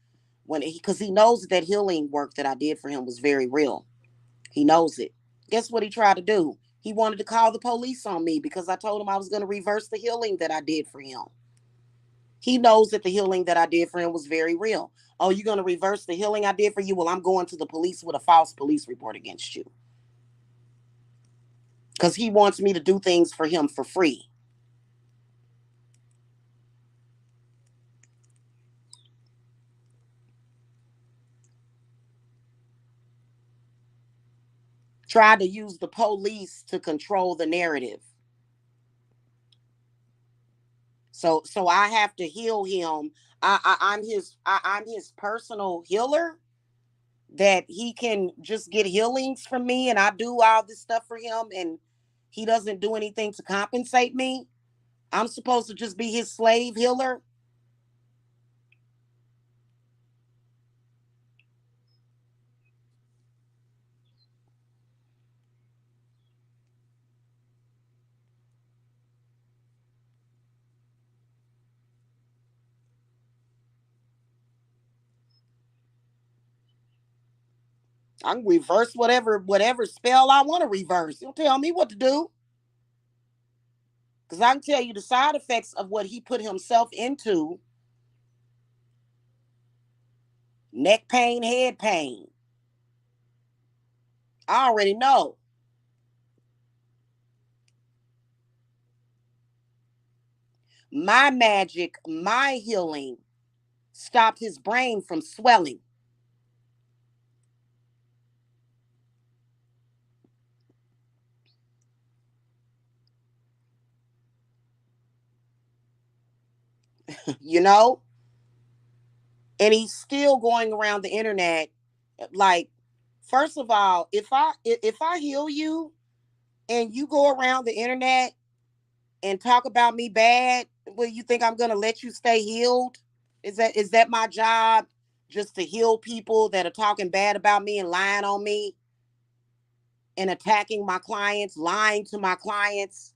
when he, because he knows that healing work that I did for him was very real. He knows it. Guess what he tried to do? He wanted to call the police on me because I told him I was going to reverse the healing that I did for him. He knows that the healing that I did for him was very real. Oh, you're going to reverse the healing I did for you? Well, I'm going to the police with a false police report against you. Because he wants me to do things for him for free. Try to use the police to control the narrative. So I have to heal him. I'm his personal healer, that he can just get healings from me, and I do all this stuff for him, and he doesn't do anything to compensate me. I'm supposed to just be his slave healer. I can reverse whatever spell I want to reverse. Don't tell me what to do. Because I can tell you the side effects of what he put himself into: neck pain, head pain. I already know. My magic, my healing stopped his brain from swelling. you know? And he's still going around the internet like, first of all, if I heal you and you go around the internet and talk about me bad, well, you think I'm gonna let you stay healed? Is that my job? Just to heal people that are talking bad about me and lying on me and attacking my clients, lying to my clients,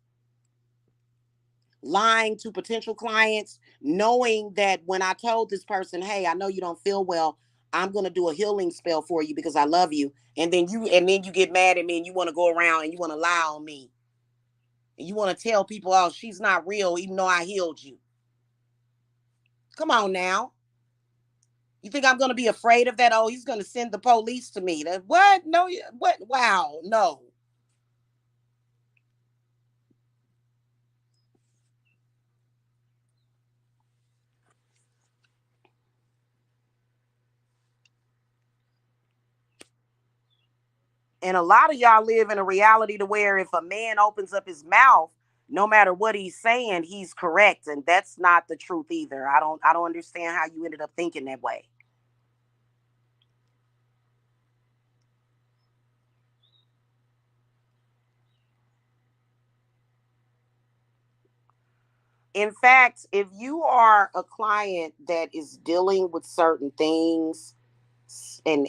lying to potential clients, knowing that when I told this person, hey, I know you don't feel well, I'm gonna do a healing spell for you because I love you. And then you get mad at me and you want to go around and you want to lie on me. And you want to tell people, oh, she's not real, even though I healed you. Come on now. You think I'm going to be afraid of that? Oh, he's going to send the police to me. That what? No, what? Wow, no. And a lot of y'all live in a reality to where if a man opens up his mouth, no matter what he's saying, he's correct. And that's not the truth either. I don't understand how you ended up thinking that way. In fact, if you are a client that is dealing with certain things, and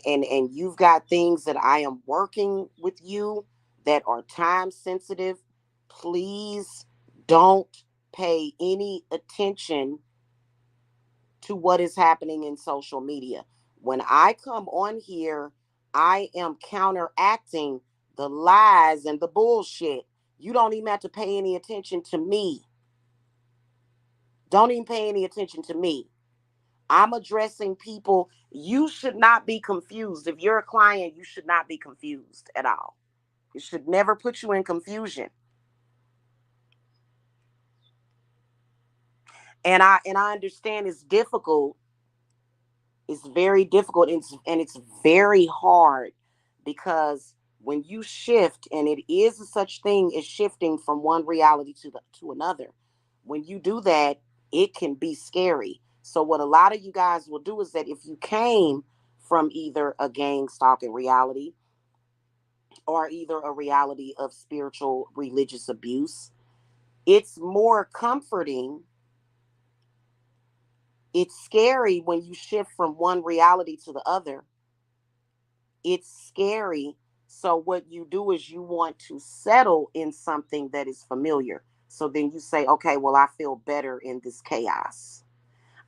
you've got things that I am working with you that are time sensitive, please don't pay any attention to what is happening in social media. When I come on here, I am counteracting the lies and the bullshit. You don't even have to pay any attention to me. Don't even pay any attention to me. I'm addressing people. You should not be confused. If you're a client, you should not be confused at all. It should never put you in confusion. And I understand it's difficult. It's very difficult, and it's very hard because when you shift, and it is a such thing as shifting from one reality to another. When you do that, it can be scary. So what a lot of you guys will do is that if you came from either a gang stalking reality or either a reality of spiritual religious abuse, it's more comforting. It's scary when you shift from one reality to the other. It's scary. So what you do is you want to settle in something that is familiar. So then you say, okay, well, I feel better in this chaos.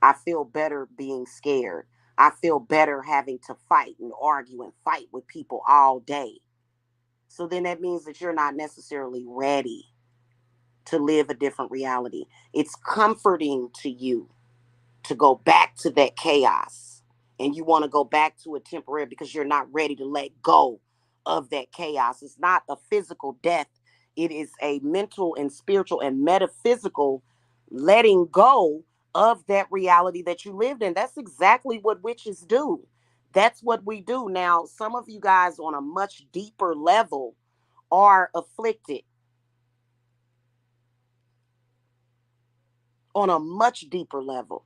I feel better being scared. I feel better having to fight and argue and fight with people all day. So then that means that you're not necessarily ready to live a different reality. It's comforting to you to go back to that chaos, and you want to go back to it temporary because you're not ready to let go of that chaos. It's not a physical death, it is a mental and spiritual and metaphysical letting go of that reality that you lived in. That's exactly what witches do. That's what we do. Now, some of you guys on a much deeper level are afflicted on a much deeper level,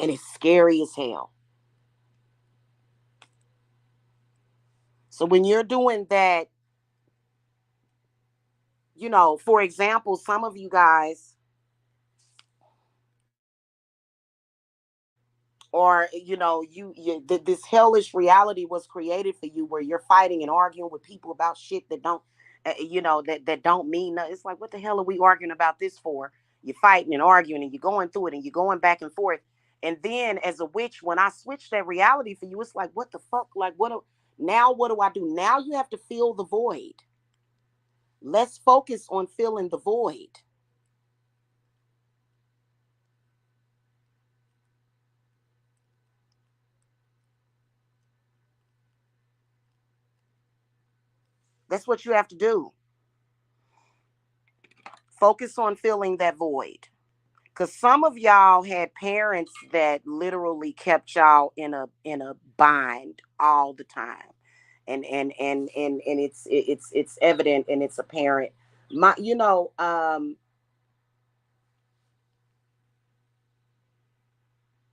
and it's scary as hell. So when you're doing that, for example, some of you guys, or this hellish reality was created for you where you're fighting and arguing with people about shit that don't, that don't mean nothing. It's like, what the hell are we arguing about this for? You're fighting and arguing and you're going through it and you're going back and forth. And then as a witch, when I switch that reality for you, it's like, what the fuck? Like, now what do I do? Now you have to fill the void. Let's focus on filling the void. That's what you have to do. Focus on filling that void. Because some of y'all had parents that literally kept y'all in a bind all the time. And it's evident and it's apparent. My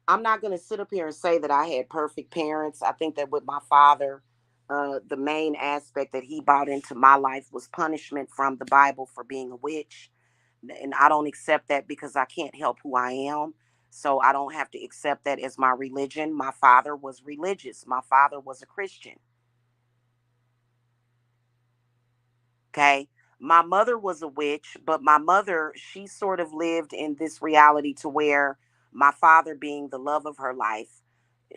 I'm not gonna sit up here and say that I had perfect parents. I think that with my father, the main aspect that he brought into my life was punishment from the Bible for being a witch. And I don't accept that because I can't help who I am. So I don't have to accept that as my religion. My father was religious. My father was a Christian. Okay. My mother was a witch, but my mother, she sort of lived in this reality to where my father being the love of her life,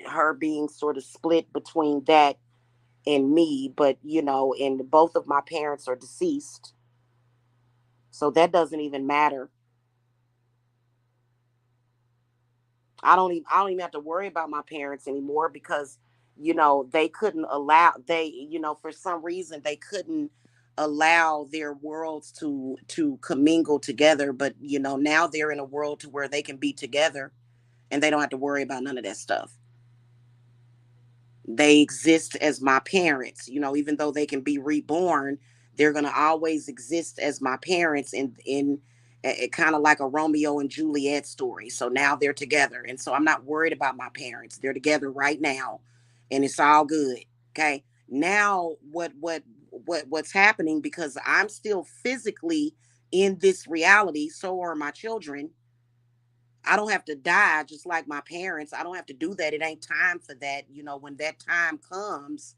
her being sort of split between that and me, but and both of my parents are deceased. So that doesn't even matter. I don't even have to worry about my parents anymore because they couldn't allow they for some reason they couldn't allow their worlds to commingle together, but now they're in a world to where they can be together and they don't have to worry about none of that stuff. They exist as my parents. Even though they can be reborn, they're going to always exist as my parents in kind of like a Romeo and Juliet story. So now they're together. And so I'm not worried about my parents. They're together right now and it's all good. Okay. Now what's happening, because I'm still physically in this reality, so are my children. I don't have to die just like my parents. I don't have to do that. It ain't time for that. When that time comes,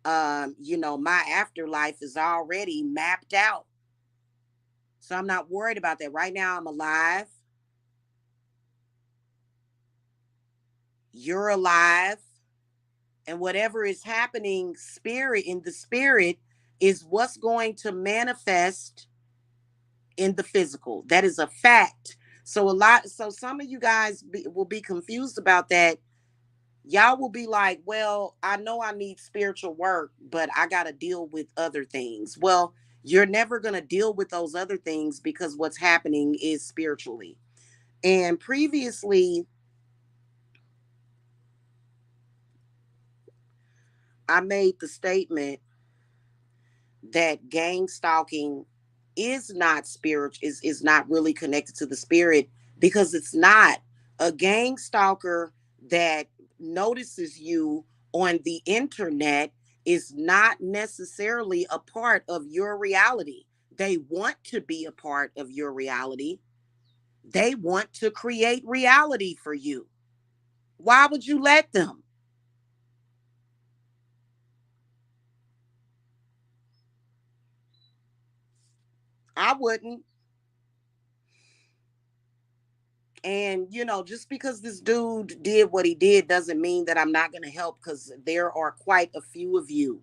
my afterlife is already mapped out. So I'm not worried about that. Right now, I'm alive. You're alive. And whatever is happening, spirit in the spirit, is what's going to manifest in the physical. That is a fact. So some of you guys will be confused about that. Y'all will be like, well, I know I need spiritual work, but I got to deal with other things. Well, you're never going to deal with those other things because what's happening is spiritually. And previously, I made the statement that gang stalking is not spiritual, is not really connected to the spirit, because it's not. A gang stalker that notices you on the internet is not necessarily a part of your reality. They want to be a part of your reality. They want to create reality for you. Why would you let them? I wouldn't. And, just because this dude did what he did doesn't mean that I'm not going to help, because there are quite a few of you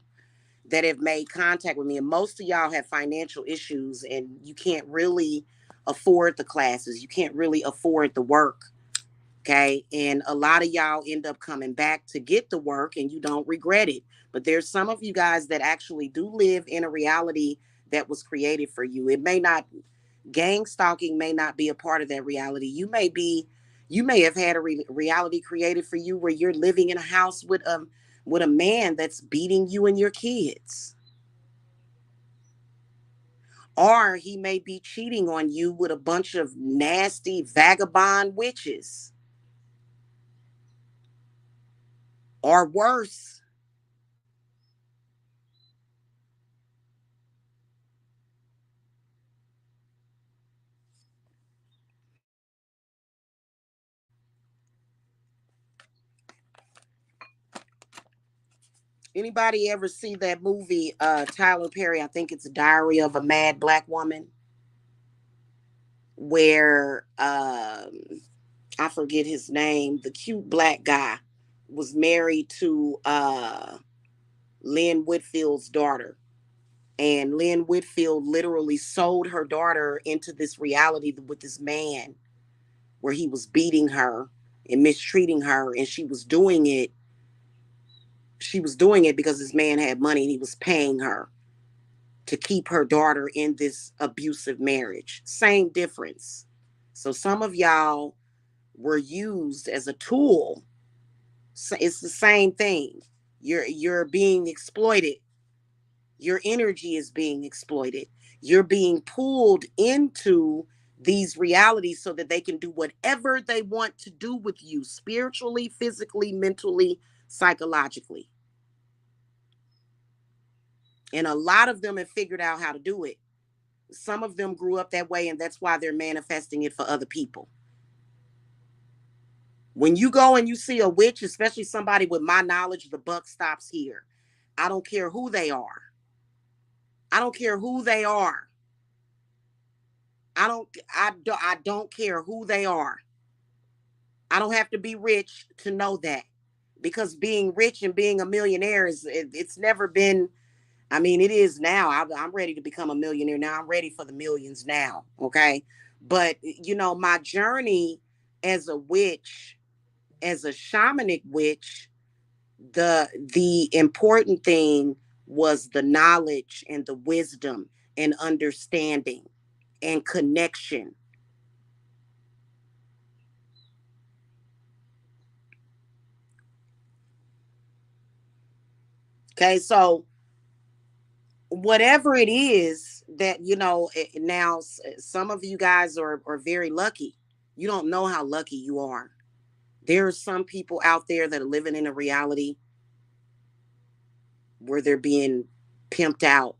that have made contact with me. And most of y'all have financial issues and you can't really afford the classes. You can't really afford the work. Okay. And a lot of y'all end up coming back to get the work and you don't regret it. But there's some of you guys that actually do live in a reality that was created for you. It may not, gang stalking may not be a part of that reality. You may have had a reality created for you where you're living in a house with a man that's beating you and your kids. Or he may be cheating on you with a bunch of nasty vagabond witches. Or worse. Anybody ever see that movie, Tyler Perry? I think it's Diary of a Mad Black Woman, where I forget his name, the cute black guy was married to Lynn Whitfield's daughter. And Lynn Whitfield literally sold her daughter into this reality with this man where he was beating her and mistreating her. And she was doing it because this man had money and he was paying her to keep her daughter in this abusive marriage. Same difference. So some of y'all were used as a tool. So it's the same thing. You're being exploited. Your energy is being exploited. You're being pulled into these realities so that they can do whatever they want to do with you, spiritually, physically, mentally, psychologically. And a lot of them have figured out how to do it. Some of them grew up that way, and that's why they're manifesting it for other people. When you go and you see a witch, especially somebody with my knowledge, the buck stops here. I don't care who they are. I don't care who they are. I don't care who they are. I don't have to be rich to know that, because being rich and being a millionaire it's never been. I mean, it is now. I'm ready to become a millionaire now. I'm ready for the millions now. Okay, but my journey as a witch, as a shamanic witch, the important thing was the knowledge and the wisdom and understanding and connection. Okay, so whatever it is that, now some of you guys are very lucky. You don't know how lucky you are. There are some people out there that are living in a reality where they're being pimped out,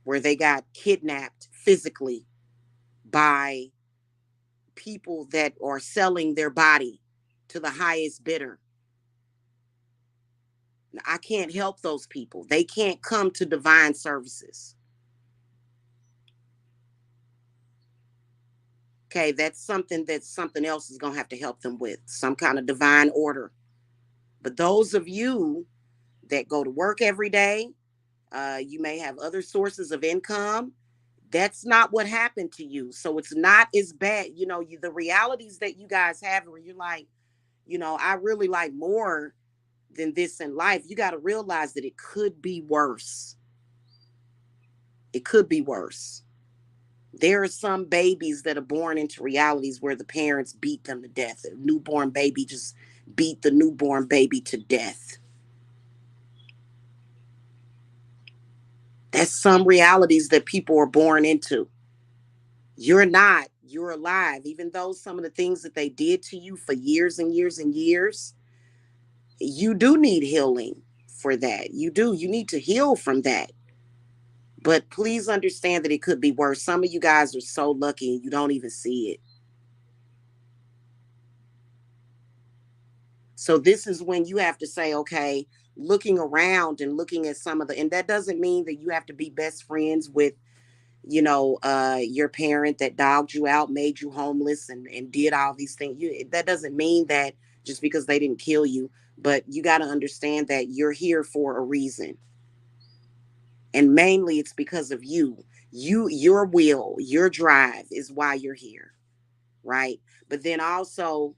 where they got kidnapped physically by people that are selling their body to the highest bidder. I can't help those people. They can't come to divine services. Okay, that's something that something else is going to have to help them with, some kind of divine order. But those of you that go to work every day, you may have other sources of income. That's not what happened to you. So it's not as bad. The realities that you guys have where you're like, I really like more than this in life. You got to realize that it could be worse. It could be worse. There are some babies that are born into realities where the parents beat them to death. A newborn baby just beat the newborn baby to death. That's some realities that people are born into. You're not, you're alive. Even though some of the things that they did to you for years and years and years, you do need healing for that. You do. You need to heal from that. But please understand that it could be worse. Some of you guys are so lucky and you don't even see it. So this is when you have to say, okay, looking around and looking at some of the, and that doesn't mean that you have to be best friends with, your parent that dogged you out, made you homeless, and did all these things. That doesn't mean that just because they didn't kill you, but you got to understand that you're here for a reason. And mainly it's because of you. Your will, your drive is why you're here, right? But then also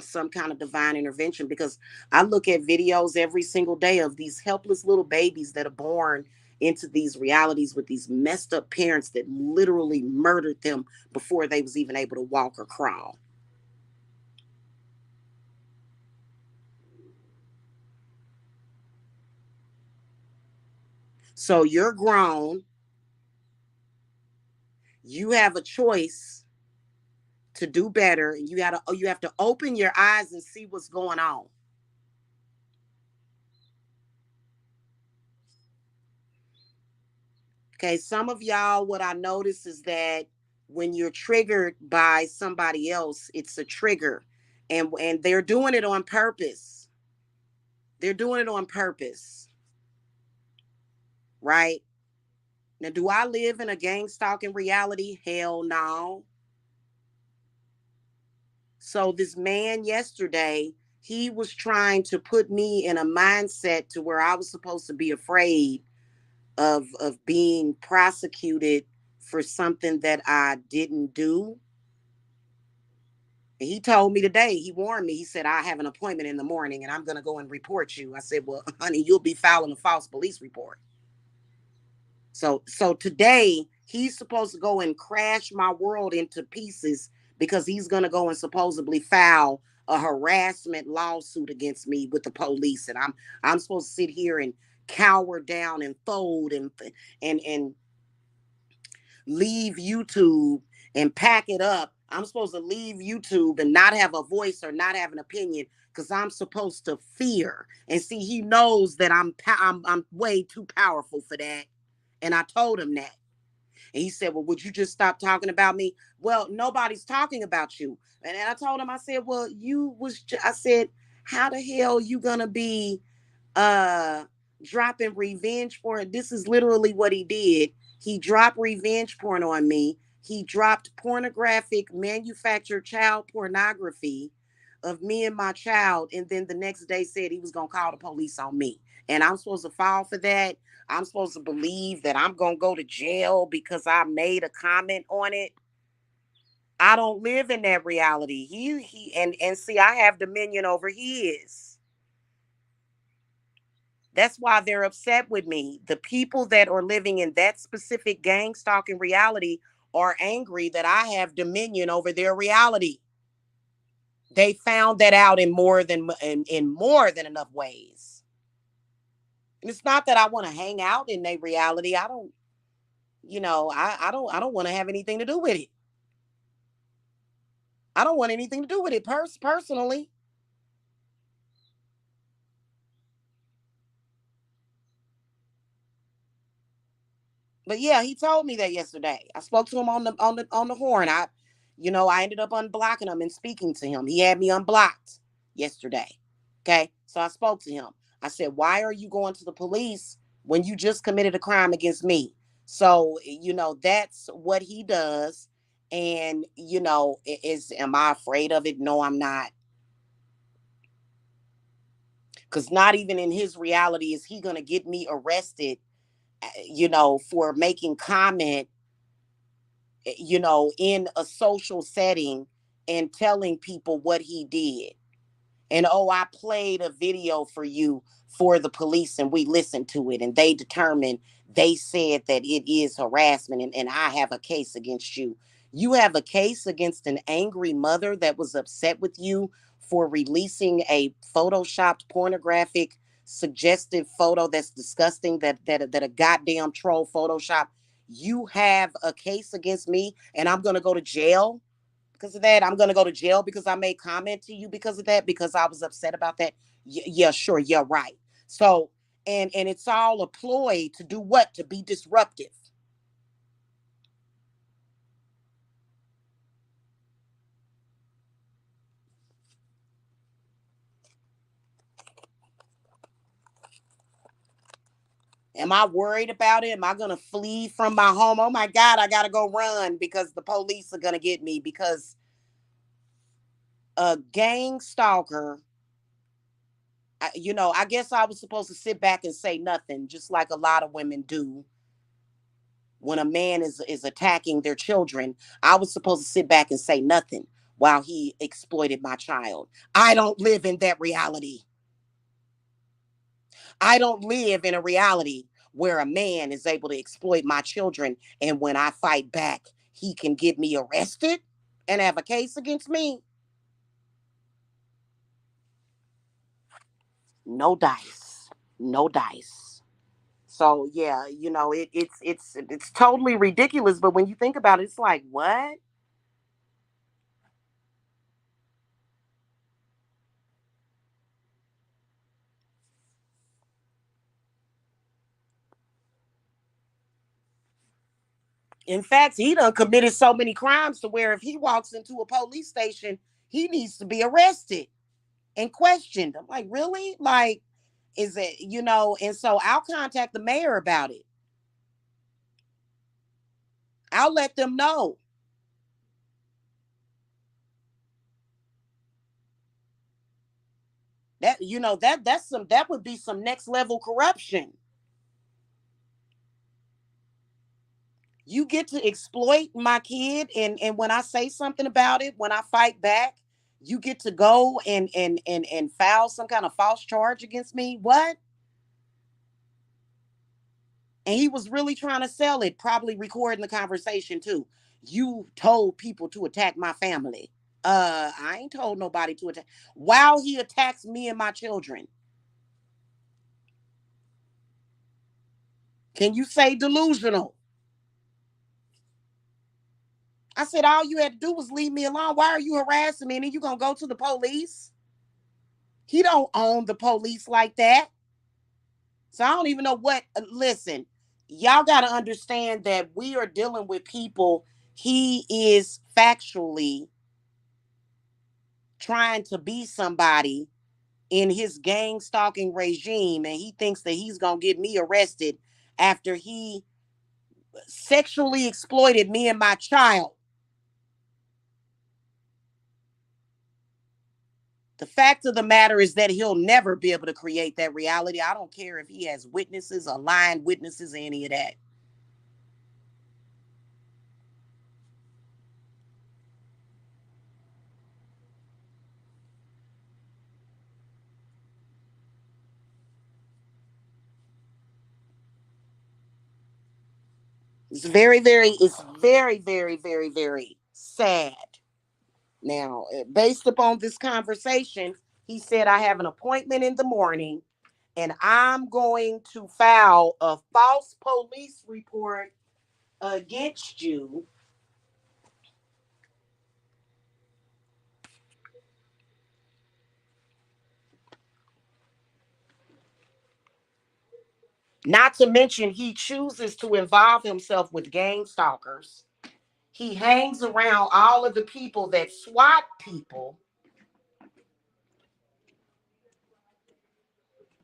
some kind of divine intervention, because I look at videos every single day of these helpless little babies that are born into these realities with these messed up parents that literally murdered them before they was even able to walk or crawl. So you're grown, you have a choice to do better, and you have to open your eyes and see what's going on. Okay, some of y'all, what I notice is that when you're triggered by somebody else, it's a trigger. And they're doing it on purpose. They're doing it on purpose, right? Now, do I live in a gang stalking reality? Hell no. So this man yesterday, he was trying to put me in a mindset to where I was supposed to be afraid of being prosecuted for something that I didn't do. And he told me today, he warned me, he said, I have an appointment in the morning and I'm going to go and report you. I said, well, honey, you'll be filing a false police report. So today he's supposed to go and crash my world into pieces because he's going to go and supposedly file a harassment lawsuit against me with the police. And I'm supposed to sit here and cower down and fold and leave YouTube and pack it up. I'm supposed to leave YouTube and not have a voice or not have an opinion because I'm supposed to fear. And see, he knows that I'm way too powerful for that. And I told him that. And he said, well, would you just stop talking about me? Well, nobody's talking about you. And I told him, I said, well, I said, how the hell you gonna be uh dropping revenge porn? This is literally what he did. He dropped revenge porn on me. He dropped pornographic manufactured child pornography of me and my child, and then the next day said he was gonna call the police on me. And I'm supposed to fall for that. I'm supposed to believe that I'm gonna go to jail because I made a comment on it. I don't live in that reality. He and see, I have dominion over his. That's why they're upset with me. The people that are living in that specific gang stalking reality are angry that I have dominion over their reality. They found that out in more than enough ways. And it's not that I want to hang out in their reality. I don't, I don't want to have anything to do with it. I don't want anything to do with it personally. But yeah, he told me that yesterday. I spoke to him on the horn. I ended up unblocking him and speaking to him. He had me unblocked yesterday. Okay, so I spoke to him. I said, "Why are you going to the police when you just committed a crime against me?" So that's what he does. And is am I afraid of it? No, I'm not. Because not even in his reality is he gonna get me arrested. For making comment in a social setting and telling people what he did. And oh, I played a video for you for the police and we listened to it and they said that it is harassment and I have a case against you. You have a case against an angry mother that was upset with you for releasing a photoshopped pornographic suggestive photo that's disgusting that a goddamn troll photoshop. You have a case against me and I'm going to go to jail because of that. I'm going to go to jail because I made comment to you because of that, because I was upset about that. Yeah, sure. Yeah, right. So, and it's all a ploy to do what? To be disruptive. Am I worried about it? Am I going to flee from my home? Oh my God, I got to go run because the police are going to get me because a gang stalker. I guess I was supposed to sit back and say nothing, just like a lot of women do when a man is attacking their children. I was supposed to sit back and say nothing while he exploited my child. I don't live in that reality. I don't live in a reality where a man is able to exploit my children and when I fight back, he can get me arrested and have a case against me. No dice. No dice. So yeah, it's totally ridiculous. But when you think about it, it's like, what? In fact, he done committed so many crimes to where if he walks into a police station, he needs to be arrested and questioned. I'm like, really? Like, is it, and so I'll contact the mayor about it. I'll let them know that, that would be some next level corruption. You get to exploit my kid, and when I say something about it, when I fight back, you get to go and file some kind of false charge against me. What? And he was really trying to sell it, probably recording the conversation too. You told people to attack my family. I ain't told nobody to attack. While he attacks me and my children. Can you say delusional? I said all you had to do was leave me alone. Why are you harassing me? And then you gonna go to the police? He don't own the police like that. So I don't even know what. Listen, y'all got to understand that we are dealing with people. He is factually trying to be somebody in his gang stalking regime, and he thinks that he's gonna get me arrested after he sexually exploited me and my child. The fact of the matter is that he'll never be able to create that reality. I don't care if he has witnesses or lying witnesses or any of that. It's very, very sad. Now, based upon this conversation, he said I have an appointment in the morning And I'm going to file a false police report against you. Not to mention, he chooses to involve himself with gang stalkers. He hangs around all of the people that SWAT people.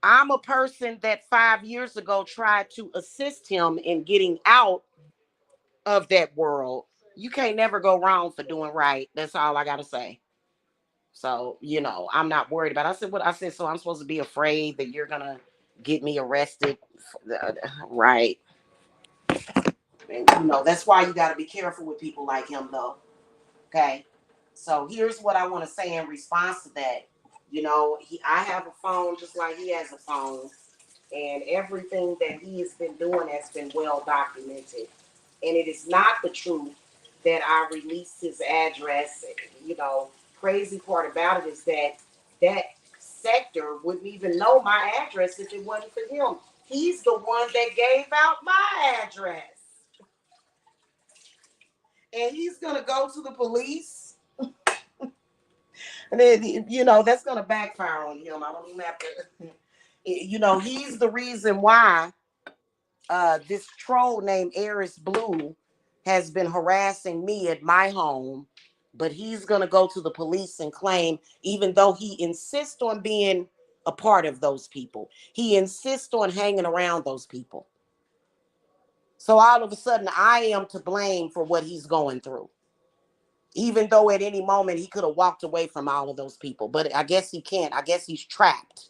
I'm a person that 5 years ago tried to assist him in getting out of that world. You can't never go wrong for doing right. That's all I got to say. So, I'm not worried about it. I said, what I said, so I'm supposed to be afraid that you're going to get me arrested. Right. And, that's why you got to be careful with people like him, though. Okay. So here's what I want to say in response to that. I have a phone just like he has a phone, and everything that he has been doing has been well documented. And it is not the truth that I released his address. Crazy part about it is that sector wouldn't even know my address if it wasn't for him. He's the one that gave out my address. And he's going to go to the police. And then, that's going to backfire on him. I don't even have to. He's the reason why this troll named Eris Blue has been harassing me at my home, but he's going to go to the police and claim, even though he insists on being a part of those people, he insists on hanging around those people. So all of a sudden, I am to blame for what he's going through, even though at any moment he could have walked away from all of those people. But I guess he can't. I guess he's trapped.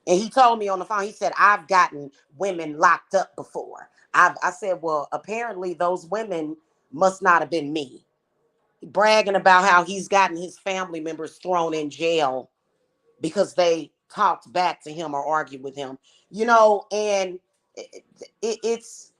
And he told me on the phone, he said, I've gotten women locked up before. I said, well, apparently those women must not have been me. Bragging about how he's gotten his family members thrown in jail because they talked back to him or argued with him. And it's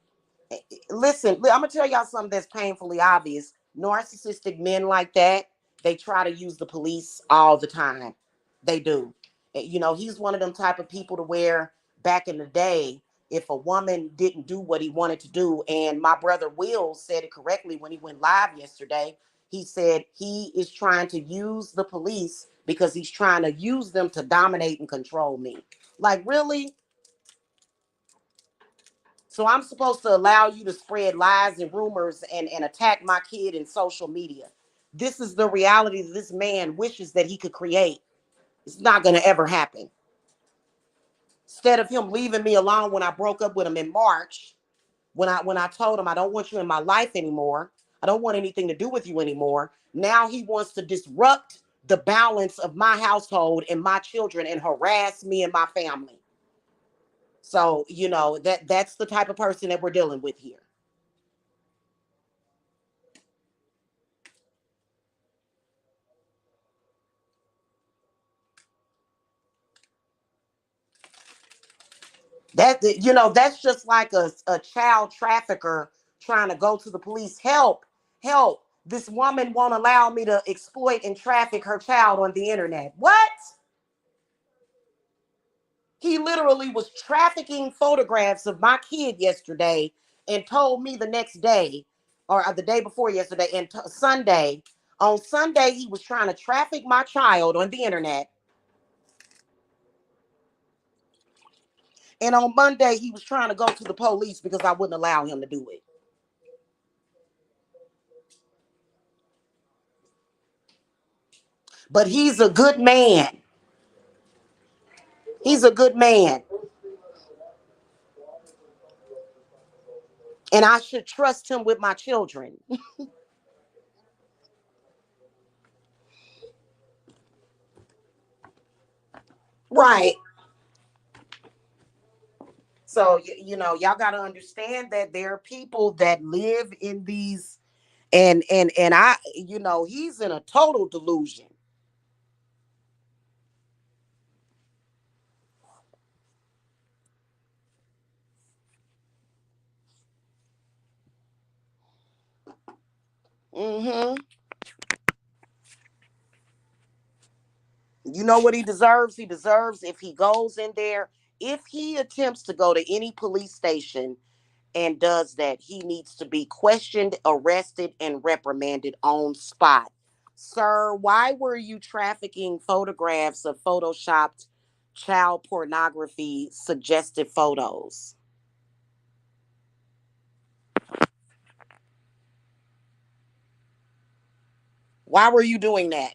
listen, I'm gonna tell y'all something that's painfully obvious. Narcissistic men like that, they try to use the police all the time. They do. He's one of them type of people to where back in the day, if a woman didn't do what he wanted to do, and my brother Will said it correctly when he went live yesterday, he said he is trying to use the police because he's trying to use them to dominate and control me. Like, really? So I'm supposed to allow you to spread lies and rumors and attack my kid in social media. This is the reality that this man wishes that he could create. It's not going to ever happen. Instead of him leaving me alone when I broke up with him in March, when I told him I don't want you in my life anymore, I don't want anything to do with you anymore. Now he wants to disrupt the balance of my household and my children and harass me and my family. So, that's the type of person that we're dealing with here. That's just like a child trafficker trying to go to the police. Help. This woman won't allow me to exploit and traffic her child on the internet. What? He literally was trafficking photographs of my kid yesterday and told me the next day, or the day before yesterday, and Sunday. On Sunday, he was trying to traffic my child on the internet. And on Monday, he was trying to go to the police because I wouldn't allow him to do it. But he's a good man. He's a good man. And I should trust him with my children. Right. So, y'all got to understand that there are people that live in these, and he's in a total delusion. Hmm. You know what he deserves? He deserves, if he goes in there, if he attempts to go to any police station and does that, he needs to be questioned, arrested, and reprimanded on spot. Sir, why were you trafficking photographs of photoshopped child pornography suggestive photos? Why were you doing that?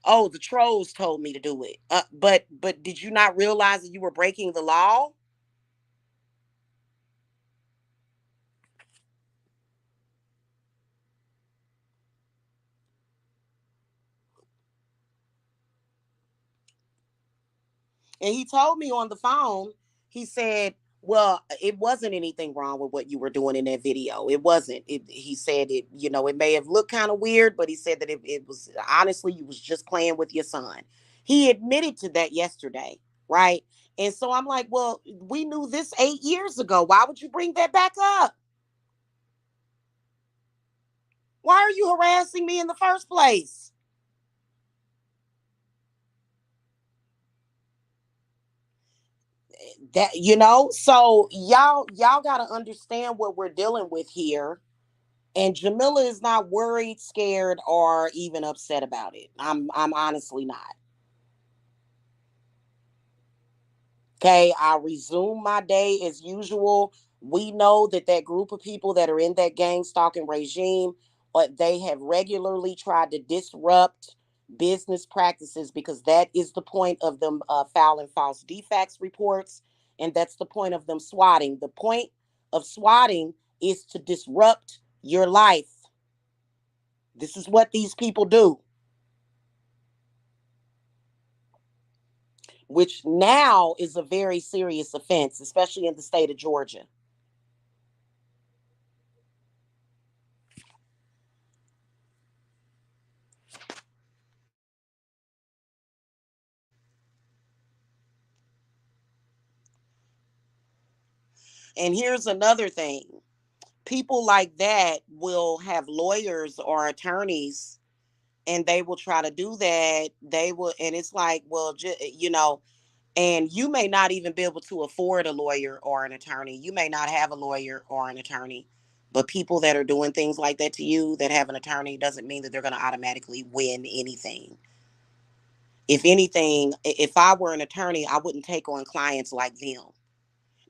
Oh, the trolls told me to do it. But did you not realize that you were breaking the law? And he told me on the phone, he said, well, it wasn't anything wrong with what you were doing in that video. It wasn't. He said it, it may have looked kind of weird, but he said that it was honestly, you was just playing with your son. He admitted to that yesterday, right? And so I'm like, well, we knew this 8 years ago. Why would you bring that back up? Why are you harassing me in the first place? That so y'all got to understand what we're dealing with here. And Jamila is not worried, scared, or even upset about it. I'm honestly not. Okay, I resume my day as usual. We know that that group of people that are in that gang stalking regime, they have regularly tried to disrupt business practices, because that is the point of them filing false defects reports, and that's the point of them swatting. The point of swatting is to disrupt your life. This is what these people do, which now is a very serious offense, especially in the state of Georgia. And here's another thing: people like that will have lawyers or attorneys, and they will try to do that. They will, and it's like, well, and you may not even be able to afford a lawyer or an attorney. You may not have a lawyer or an attorney. But people that are doing things like that to you that have an attorney doesn't mean that they're going to automatically win anything. If anything, if I were an attorney, I wouldn't take on clients like them,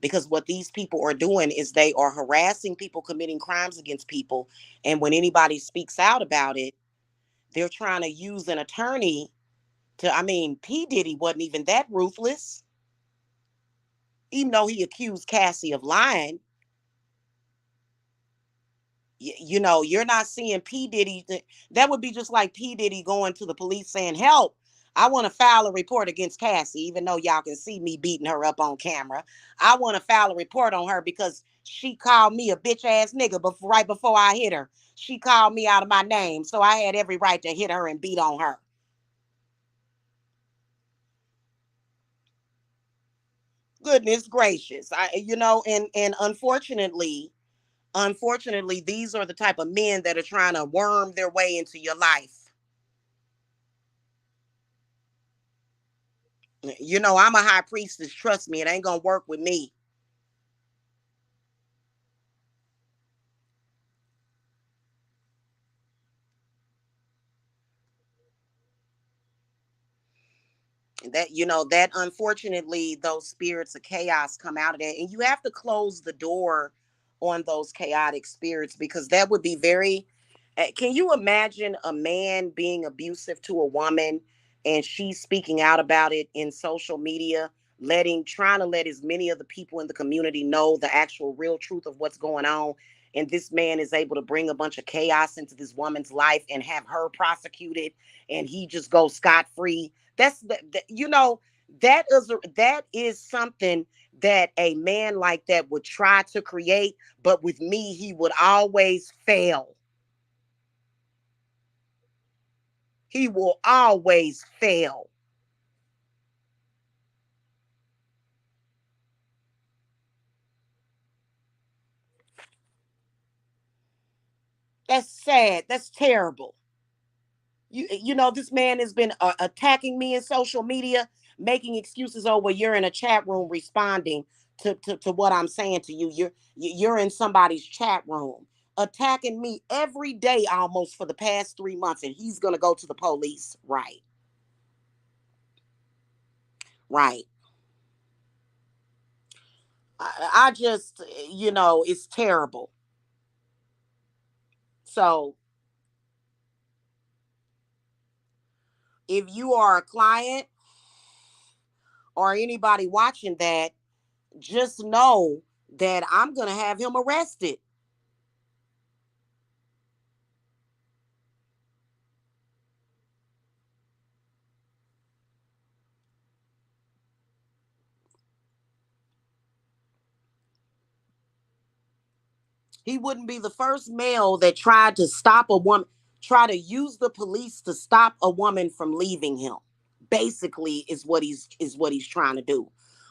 because what these people are doing is they are harassing people, committing crimes against people. And when anybody speaks out about it, they're trying to use an attorney to, I mean, P. Diddy wasn't even that ruthless, even though he accused Cassie of lying. You're not seeing P. Diddy. That would be just like P. Diddy going to the police saying, help, I want to file a report against Cassie, even though y'all can see me beating her up on camera. I want to file a report on her because she called me a bitch ass nigga right before I hit her. She called me out of my name, so I had every right to hit her and beat on her. Goodness gracious. And unfortunately, these are the type of men that are trying to worm their way into your life. I'm a high priestess. Trust me, it ain't gonna work with me. That unfortunately, those spirits of chaos come out of that, and you have to close the door on those chaotic spirits, because that would be very. Can you imagine a man being abusive to a woman, and she's speaking out about it in social media, trying to let as many of the people in the community know the actual real truth of what's going on, and this man is able to bring a bunch of chaos into this woman's life and have her prosecuted, and he just goes scot free. That's that is something that a man like that would try to create, but with me, he would always fail. He will always fail. That's sad. That's terrible. You know, this man has been attacking me in social media, making excuses. Oh, well, you're in a chat room responding to what I'm saying to you. You're in somebody's chat room attacking me every day almost for the past 3 months, and he's gonna go to the police. Right, right. I just, it's terrible. So if you are a client or anybody watching that, just know that I'm gonna have him arrested. He wouldn't be the first male that tried to stop a woman, try to use the police to stop a woman from leaving him. Basically, is what he's trying to do,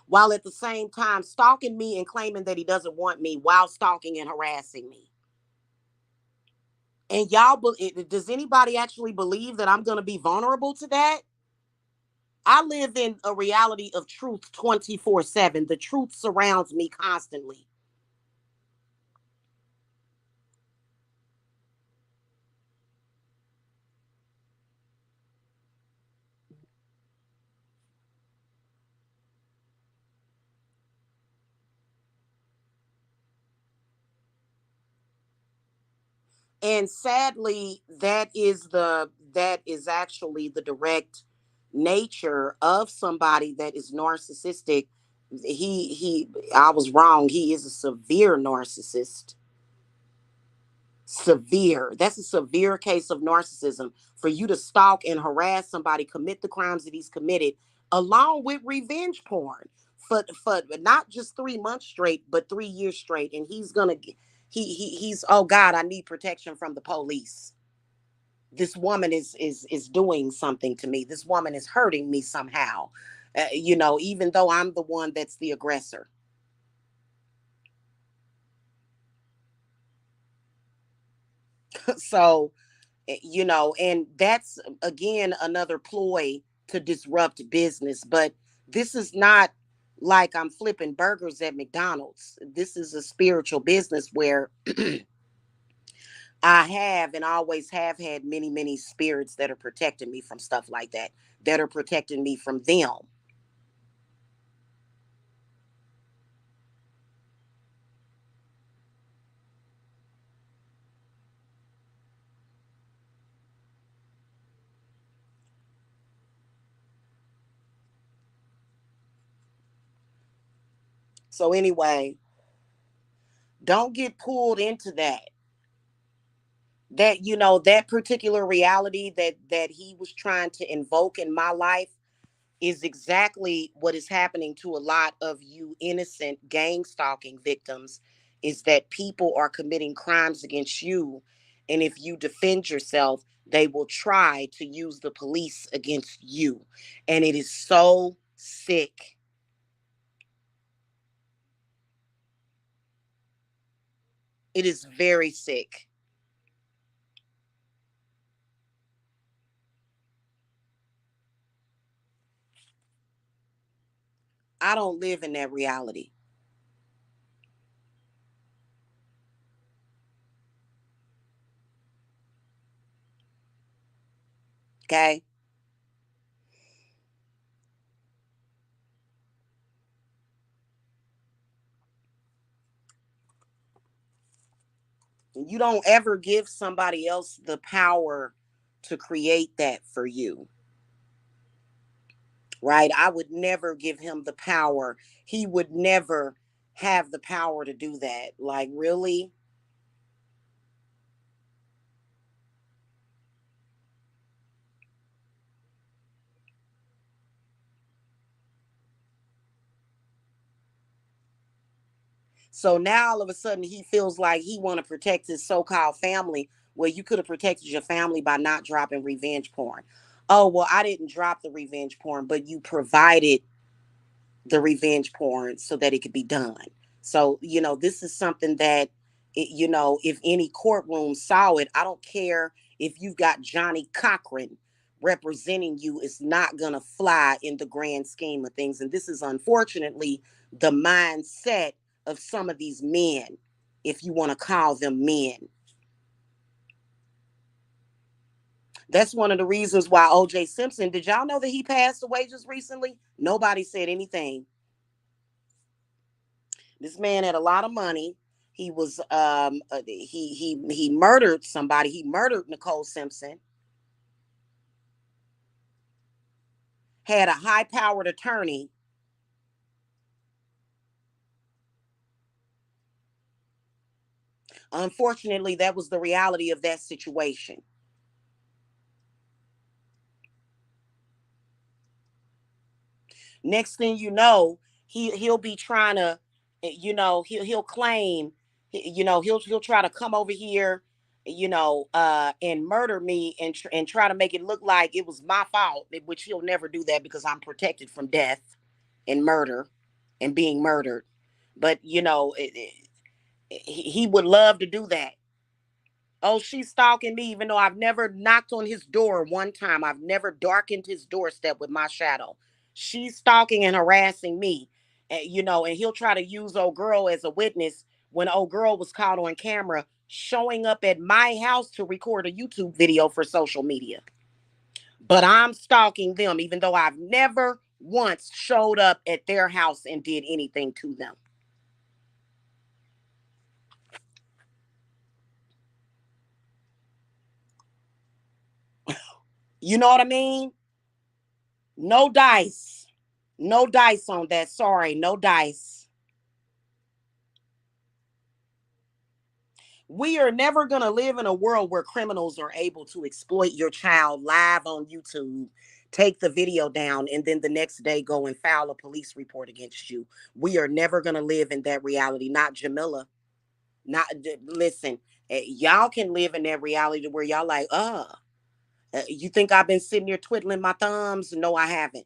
while at the same time stalking me and claiming that he doesn't want me while stalking and harassing me. And does anybody actually believe that I'm going to be vulnerable to that? I live in a reality of truth 24/7. The truth surrounds me constantly. And sadly, that is actually the direct nature of somebody that is narcissistic. He I was wrong. He is a severe narcissist. Severe. That's a severe case of narcissism, for you to stalk and harass somebody, commit the crimes that he's committed, along with revenge porn for not just 3 months straight, but 3 years straight. And he's, oh God, I need protection from the police. This woman is doing something to me. This woman is hurting me somehow. Even though I'm the one that's the aggressor. So, and that's again another ploy to disrupt business. But this is not like I'm flipping burgers at McDonald's. This is a spiritual business where I have and always have had many, many spirits that are protecting me from stuff like that, that are protecting me from them. So anyway, don't get pulled into that particular reality that he was trying to invoke in my life is exactly what is happening to a lot of you innocent gang stalking victims, is that people are committing crimes against you, and if you defend yourself, they will try to use the police against you. And it is so sick. It is very sick. I don't live in that reality. Okay. You don't ever give somebody else the power to create that for you. Right? I would never give him the power. He would never have the power to do that. Like, really? So now all of a sudden he feels like he want to protect his so-called family, where you could have protected your family by not dropping revenge porn. Oh, well, I didn't drop the revenge porn, but you provided the revenge porn so that it could be done. So, this is something that if any courtroom saw it, I don't care if you've got Johnny Cochran representing you, it's not going to fly in the grand scheme of things. And this is unfortunately the mindset of some of these men, if you want to call them men. That's one of the reasons why OJ Simpson, did y'all know that he passed away just recently? Nobody said anything. This man had a lot of money. He was he murdered somebody. He murdered Nicole Simpson. Had a high powered attorney. Unfortunately, that was the reality of that situation. Next thing you know, he'll be trying to, he'll claim, he'll try to come over here, and murder me and try to make it look like it was my fault, which he'll never do that because I'm protected from death and murder and being murdered. But he would love to do that. Oh, she's stalking me, even though I've never knocked on his door one time. I've never darkened his doorstep with my shadow. She's stalking and harassing me. And he'll try to use old girl as a witness when old girl was caught on camera showing up at my house to record a YouTube video for social media. But I'm stalking them, even though I've never once showed up at their house and did anything to them. You know what I mean? No dice. No dice on that. Sorry, no dice. We are never going to live in a world where criminals are able to exploit your child live on YouTube, take the video down, and then the next day go and file a police report against you. We are never going to live in that reality. Not Jamila. Not listen. Y'all can live in that reality where y'all like, you think I've been sitting here twiddling my thumbs? No, I haven't.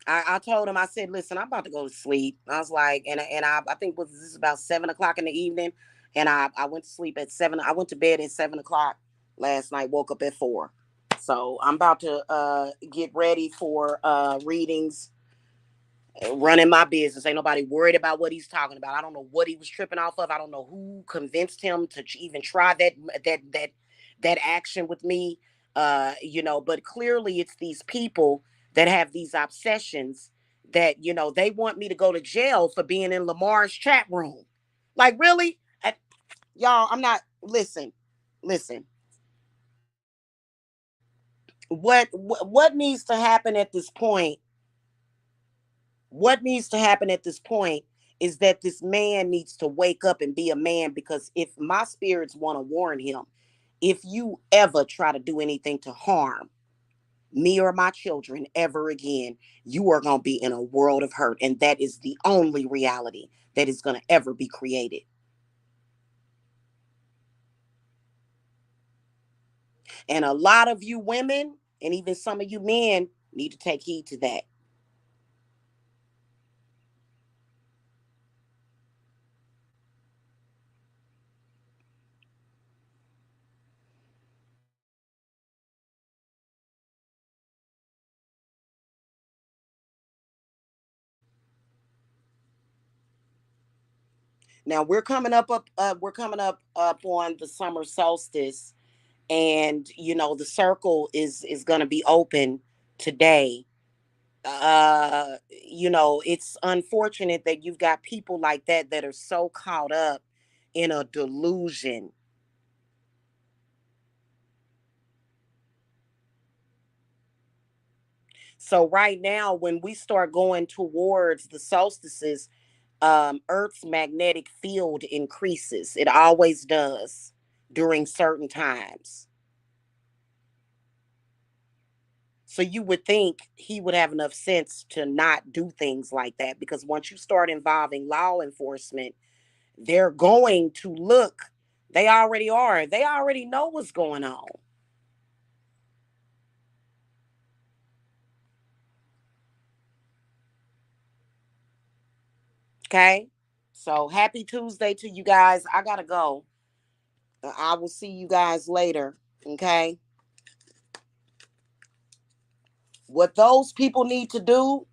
I told him, I said, listen, I'm about to go to sleep. I was like, I think was this about 7 o'clock in the evening. And I went to sleep at 7. I went to bed at 7 o'clock last night, woke up at 4. So I'm about to get ready for readings, running my business. Ain't nobody worried about what he's talking about. I don't know what he was tripping off of. I don't know who convinced him to even try that action with me. But clearly it's these people that have these obsessions that they want me to go to jail for being in Lamar's chat room. Like really, y'all? I'm not. Listen. What needs to happen at this point what needs to happen at this point is that this man needs to wake up and be a man, because if my spirits want to warn him, if you ever try to do anything to harm me or my children ever again, you are going to be in a world of hurt. And that is the only reality that is going to ever be created. And a lot of you women and even some of you men need to take heed to that. Now we're coming up on the summer solstice, and the circle is going to be open today. It's unfortunate that you've got people like that are so caught up in a delusion. So right now when we start going towards the solstices, earth's magnetic field increases. It always does during certain times. So you would think he would have enough sense to not do things like that, because once you start involving law enforcement, they're going to look. They already are. They already know what's going on. Okay. So happy Tuesday to you guys. I gotta go. I will see you guys later. Okay. What those people need to do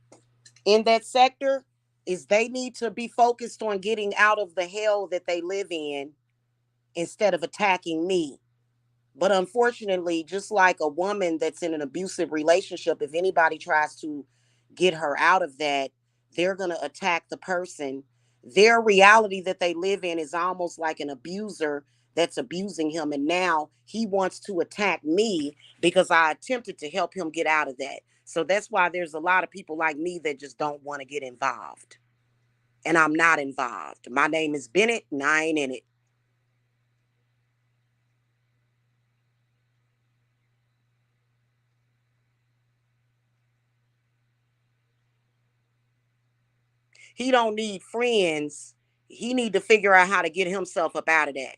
in that sector is they need to be focused on getting out of the hell that they live in instead of attacking me. But unfortunately, just like a woman that's in an abusive relationship, if anybody tries to get her out of that, they're going to attack the person. Their reality that they live in is almost like an abuser that's abusing him. And now he wants to attack me because I attempted to help him get out of that. So that's why there's a lot of people like me that just don't want to get involved. And I'm not involved. My name is Bennett and I ain't in it. He don't need friends. He need to figure out how to get himself up out of that.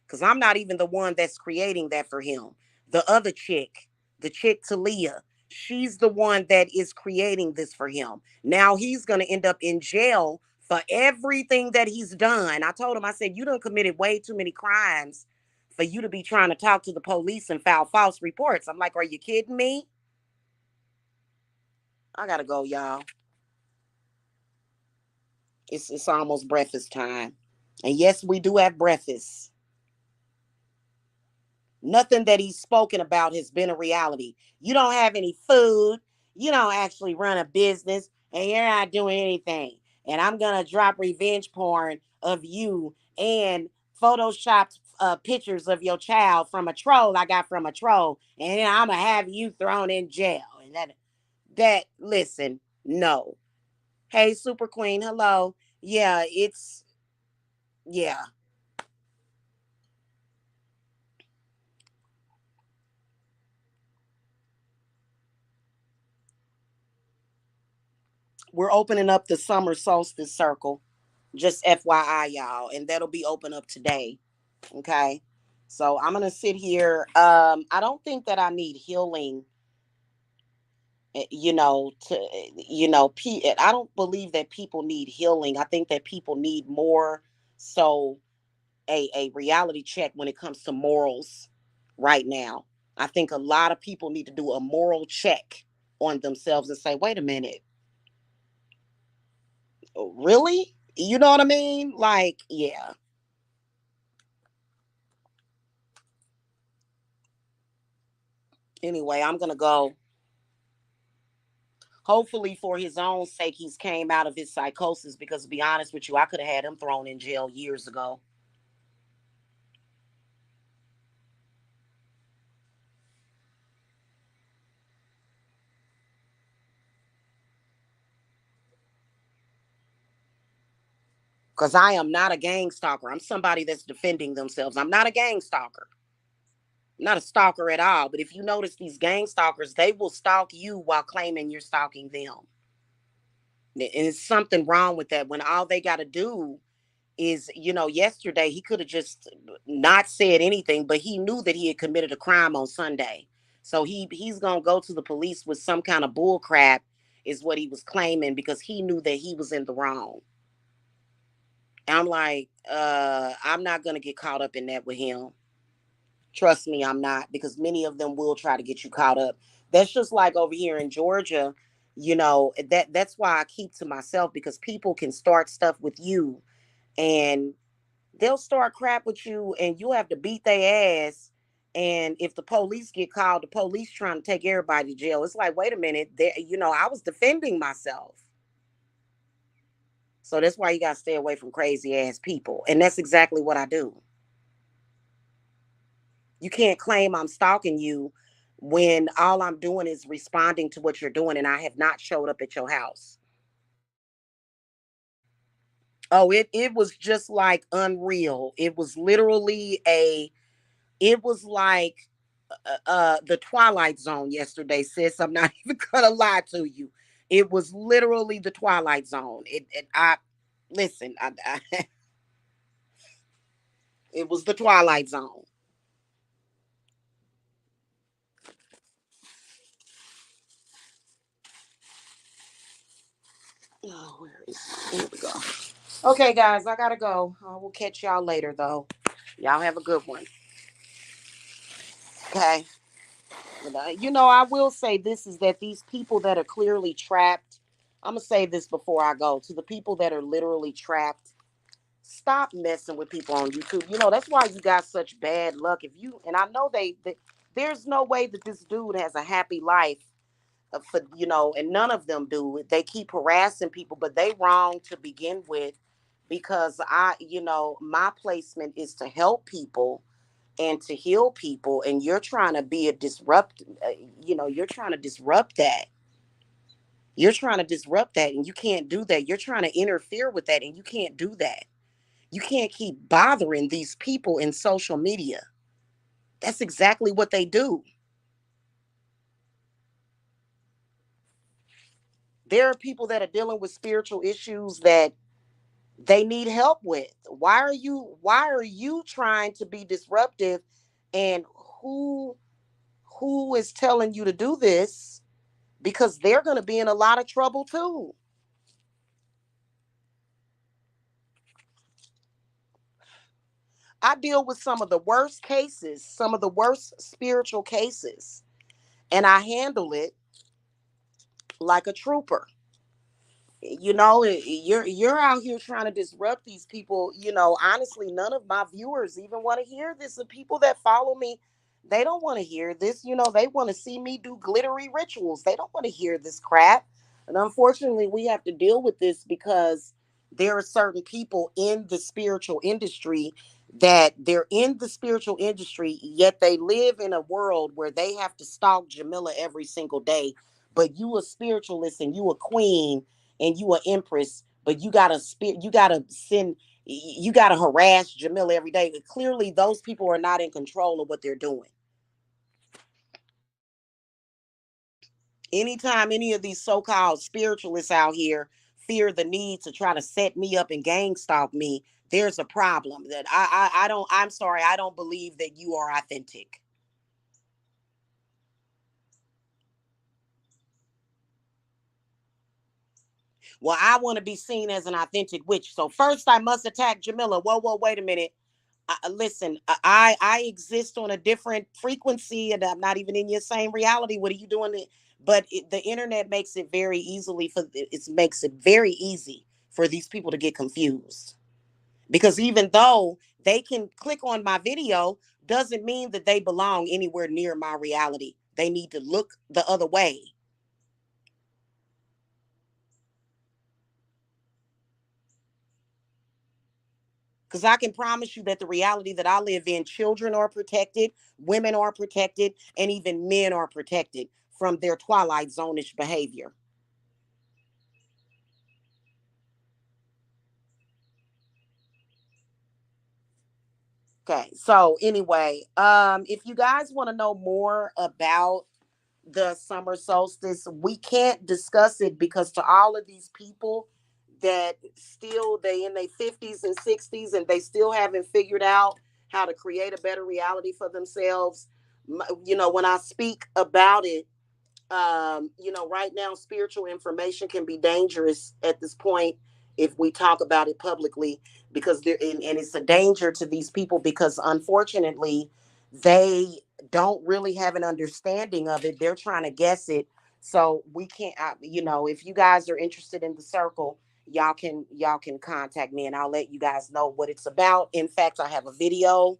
Because I'm not even the one that's creating that for him. The other chick, the chick Talia, she's the one that is creating this for him. Now he's going to end up in jail for everything that he's done. I told him, I said, you done committed way too many crimes for you to be trying to talk to the police and file false reports. I'm like, are you kidding me? I got to go, y'all. It's almost breakfast time. And yes, we do have breakfast. Nothing that he's spoken about has been a reality. You don't have any food. You don't actually run a business, and you're not doing anything. And I'm gonna drop revenge porn of you and photoshopped pictures of your child from a troll I got from a troll, and then I'm gonna have you thrown in jail. And that listen, no. Hey, Super Queen, hello. Yeah, yeah. We're opening up the summer solstice circle. Just FYI, y'all, and that'll be open up today. Okay. So I'm gonna sit here. I don't think that I need healing, I don't believe that people need healing. I think that people need more so a reality check when it comes to morals right now. I think a lot of people need to do a moral check on themselves and say, wait a minute, really? You know what I mean? Like, yeah. Anyway, I'm gonna go. Hopefully, for his own sake, he's came out of his psychosis. Because to be honest with you, I could have had him thrown in jail years ago. Because I am not a gang stalker. I'm somebody that's defending themselves. I'm not a gang stalker. I'm not a stalker at all. But if you notice these gang stalkers, they will stalk you while claiming you're stalking them. And it's something wrong with that when all they got to do is, yesterday he could have just not said anything, but he knew that he had committed a crime on Sunday. So he's gonna go to the police with some kind of bull crap, is what he was claiming, because he knew that he was in the wrong. And I'm like, I'm not gonna get caught up in that with him. Trust me, I'm not, because many of them will try to get you caught up. That's just like over here in Georgia, that's why I keep to myself, because people can start stuff with you and they'll start crap with you and you have to beat their ass. And if the police get called, the police trying to take everybody to jail. It's like, wait a minute, I was defending myself. So that's why you got to stay away from crazy ass people. And that's exactly what I do. You can't claim I'm stalking you when all I'm doing is responding to what you're doing and I have not showed up at your house. Oh, it was just like unreal. It was literally it was like the Twilight Zone yesterday, sis. I'm not even gonna lie to you. It was literally the Twilight Zone. I listen. It was the Twilight Zone. Oh, where is it? Here we go. Okay, guys, I gotta go. I will catch y'all later, though. Y'all have a good one. Okay. But, I will say this is that these people that are clearly trapped, I'm going to say this before I go. To the people that are literally trapped, stop messing with people on YouTube. That's why you got such bad luck. And I know there's no way that this dude has a happy life and none of them do. They keep harassing people, but they wrong to begin with because my placement is to help people and to heal people, and you're trying to be a disrupt you're trying to disrupt that. You're trying to disrupt that, and you can't do that. You're trying to interfere with that, and you can't do that. You can't keep bothering these people in social media. That's exactly what they do. There are people that are dealing with spiritual issues that they need help with. Why are you trying to be disruptive, and who is telling you to do this? Because they're going to be in a lot of trouble too. I deal with some of the worst cases, some of the worst spiritual cases, and I handle it like a trooper. You're out here trying to disrupt these people. Honestly, none of my viewers even want to hear this. The people that follow me, they don't want to hear this. They want to see me do glittery rituals. They don't want to hear this crap. And unfortunately, we have to deal with this because there are certain people in the spiritual industry that they're in the spiritual industry, yet they live in a world where they have to stalk Jamila every single day. But you a spiritualist and you a queen and you an empress, but you gotta harass Jamila every day. Clearly, those people are not in control of what they're doing. Anytime any of these so-called spiritualists out here fear the need to try to set me up and gang stalk me, there's a problem. That I don't. I'm sorry, I don't believe that you are authentic. Well, I want to be seen as an authentic witch. So first, I must attack Jamila. Whoa, whoa, wait a minute. Listen, I exist on a different frequency, and I'm not even in your same reality. What are you doing? But the internet makes it very easily for it makes it very easy for these people to get confused, because even though they can click on my video, doesn't mean that they belong anywhere near my reality. They need to look the other way. Because I can promise you that the reality that I live in, children are protected, women are protected, and even men are protected from their Twilight Zone-ish behavior. Okay, so anyway, if you guys want to know more about the summer solstice, we can't discuss it because to all of these people that still they in their 50s and 60s and they still haven't figured out how to create a better reality for themselves. When I speak about it, right now spiritual information can be dangerous at this point if we talk about it publicly, because and it's a danger to these people because unfortunately they don't really have an understanding of it. They're trying to guess it. So we can't, if you guys are interested in the circle, y'all can contact me and I'll let you guys know what it's about. In fact, I have a video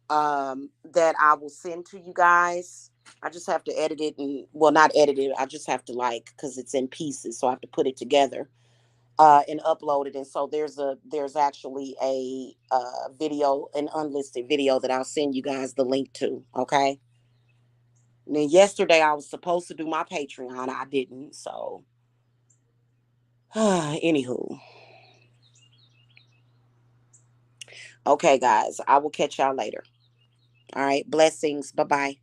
that I will send to you guys. I just have to edit it, and well, not edit it. I just have to because it's in pieces, so I have to put it together and upload it. And so there's actually a video, an unlisted video that I'll send you guys the link to. Okay. And then yesterday I was supposed to do my Patreon, I didn't. So, anywho, okay, guys, I will catch y'all later. All right, blessings. Bye bye.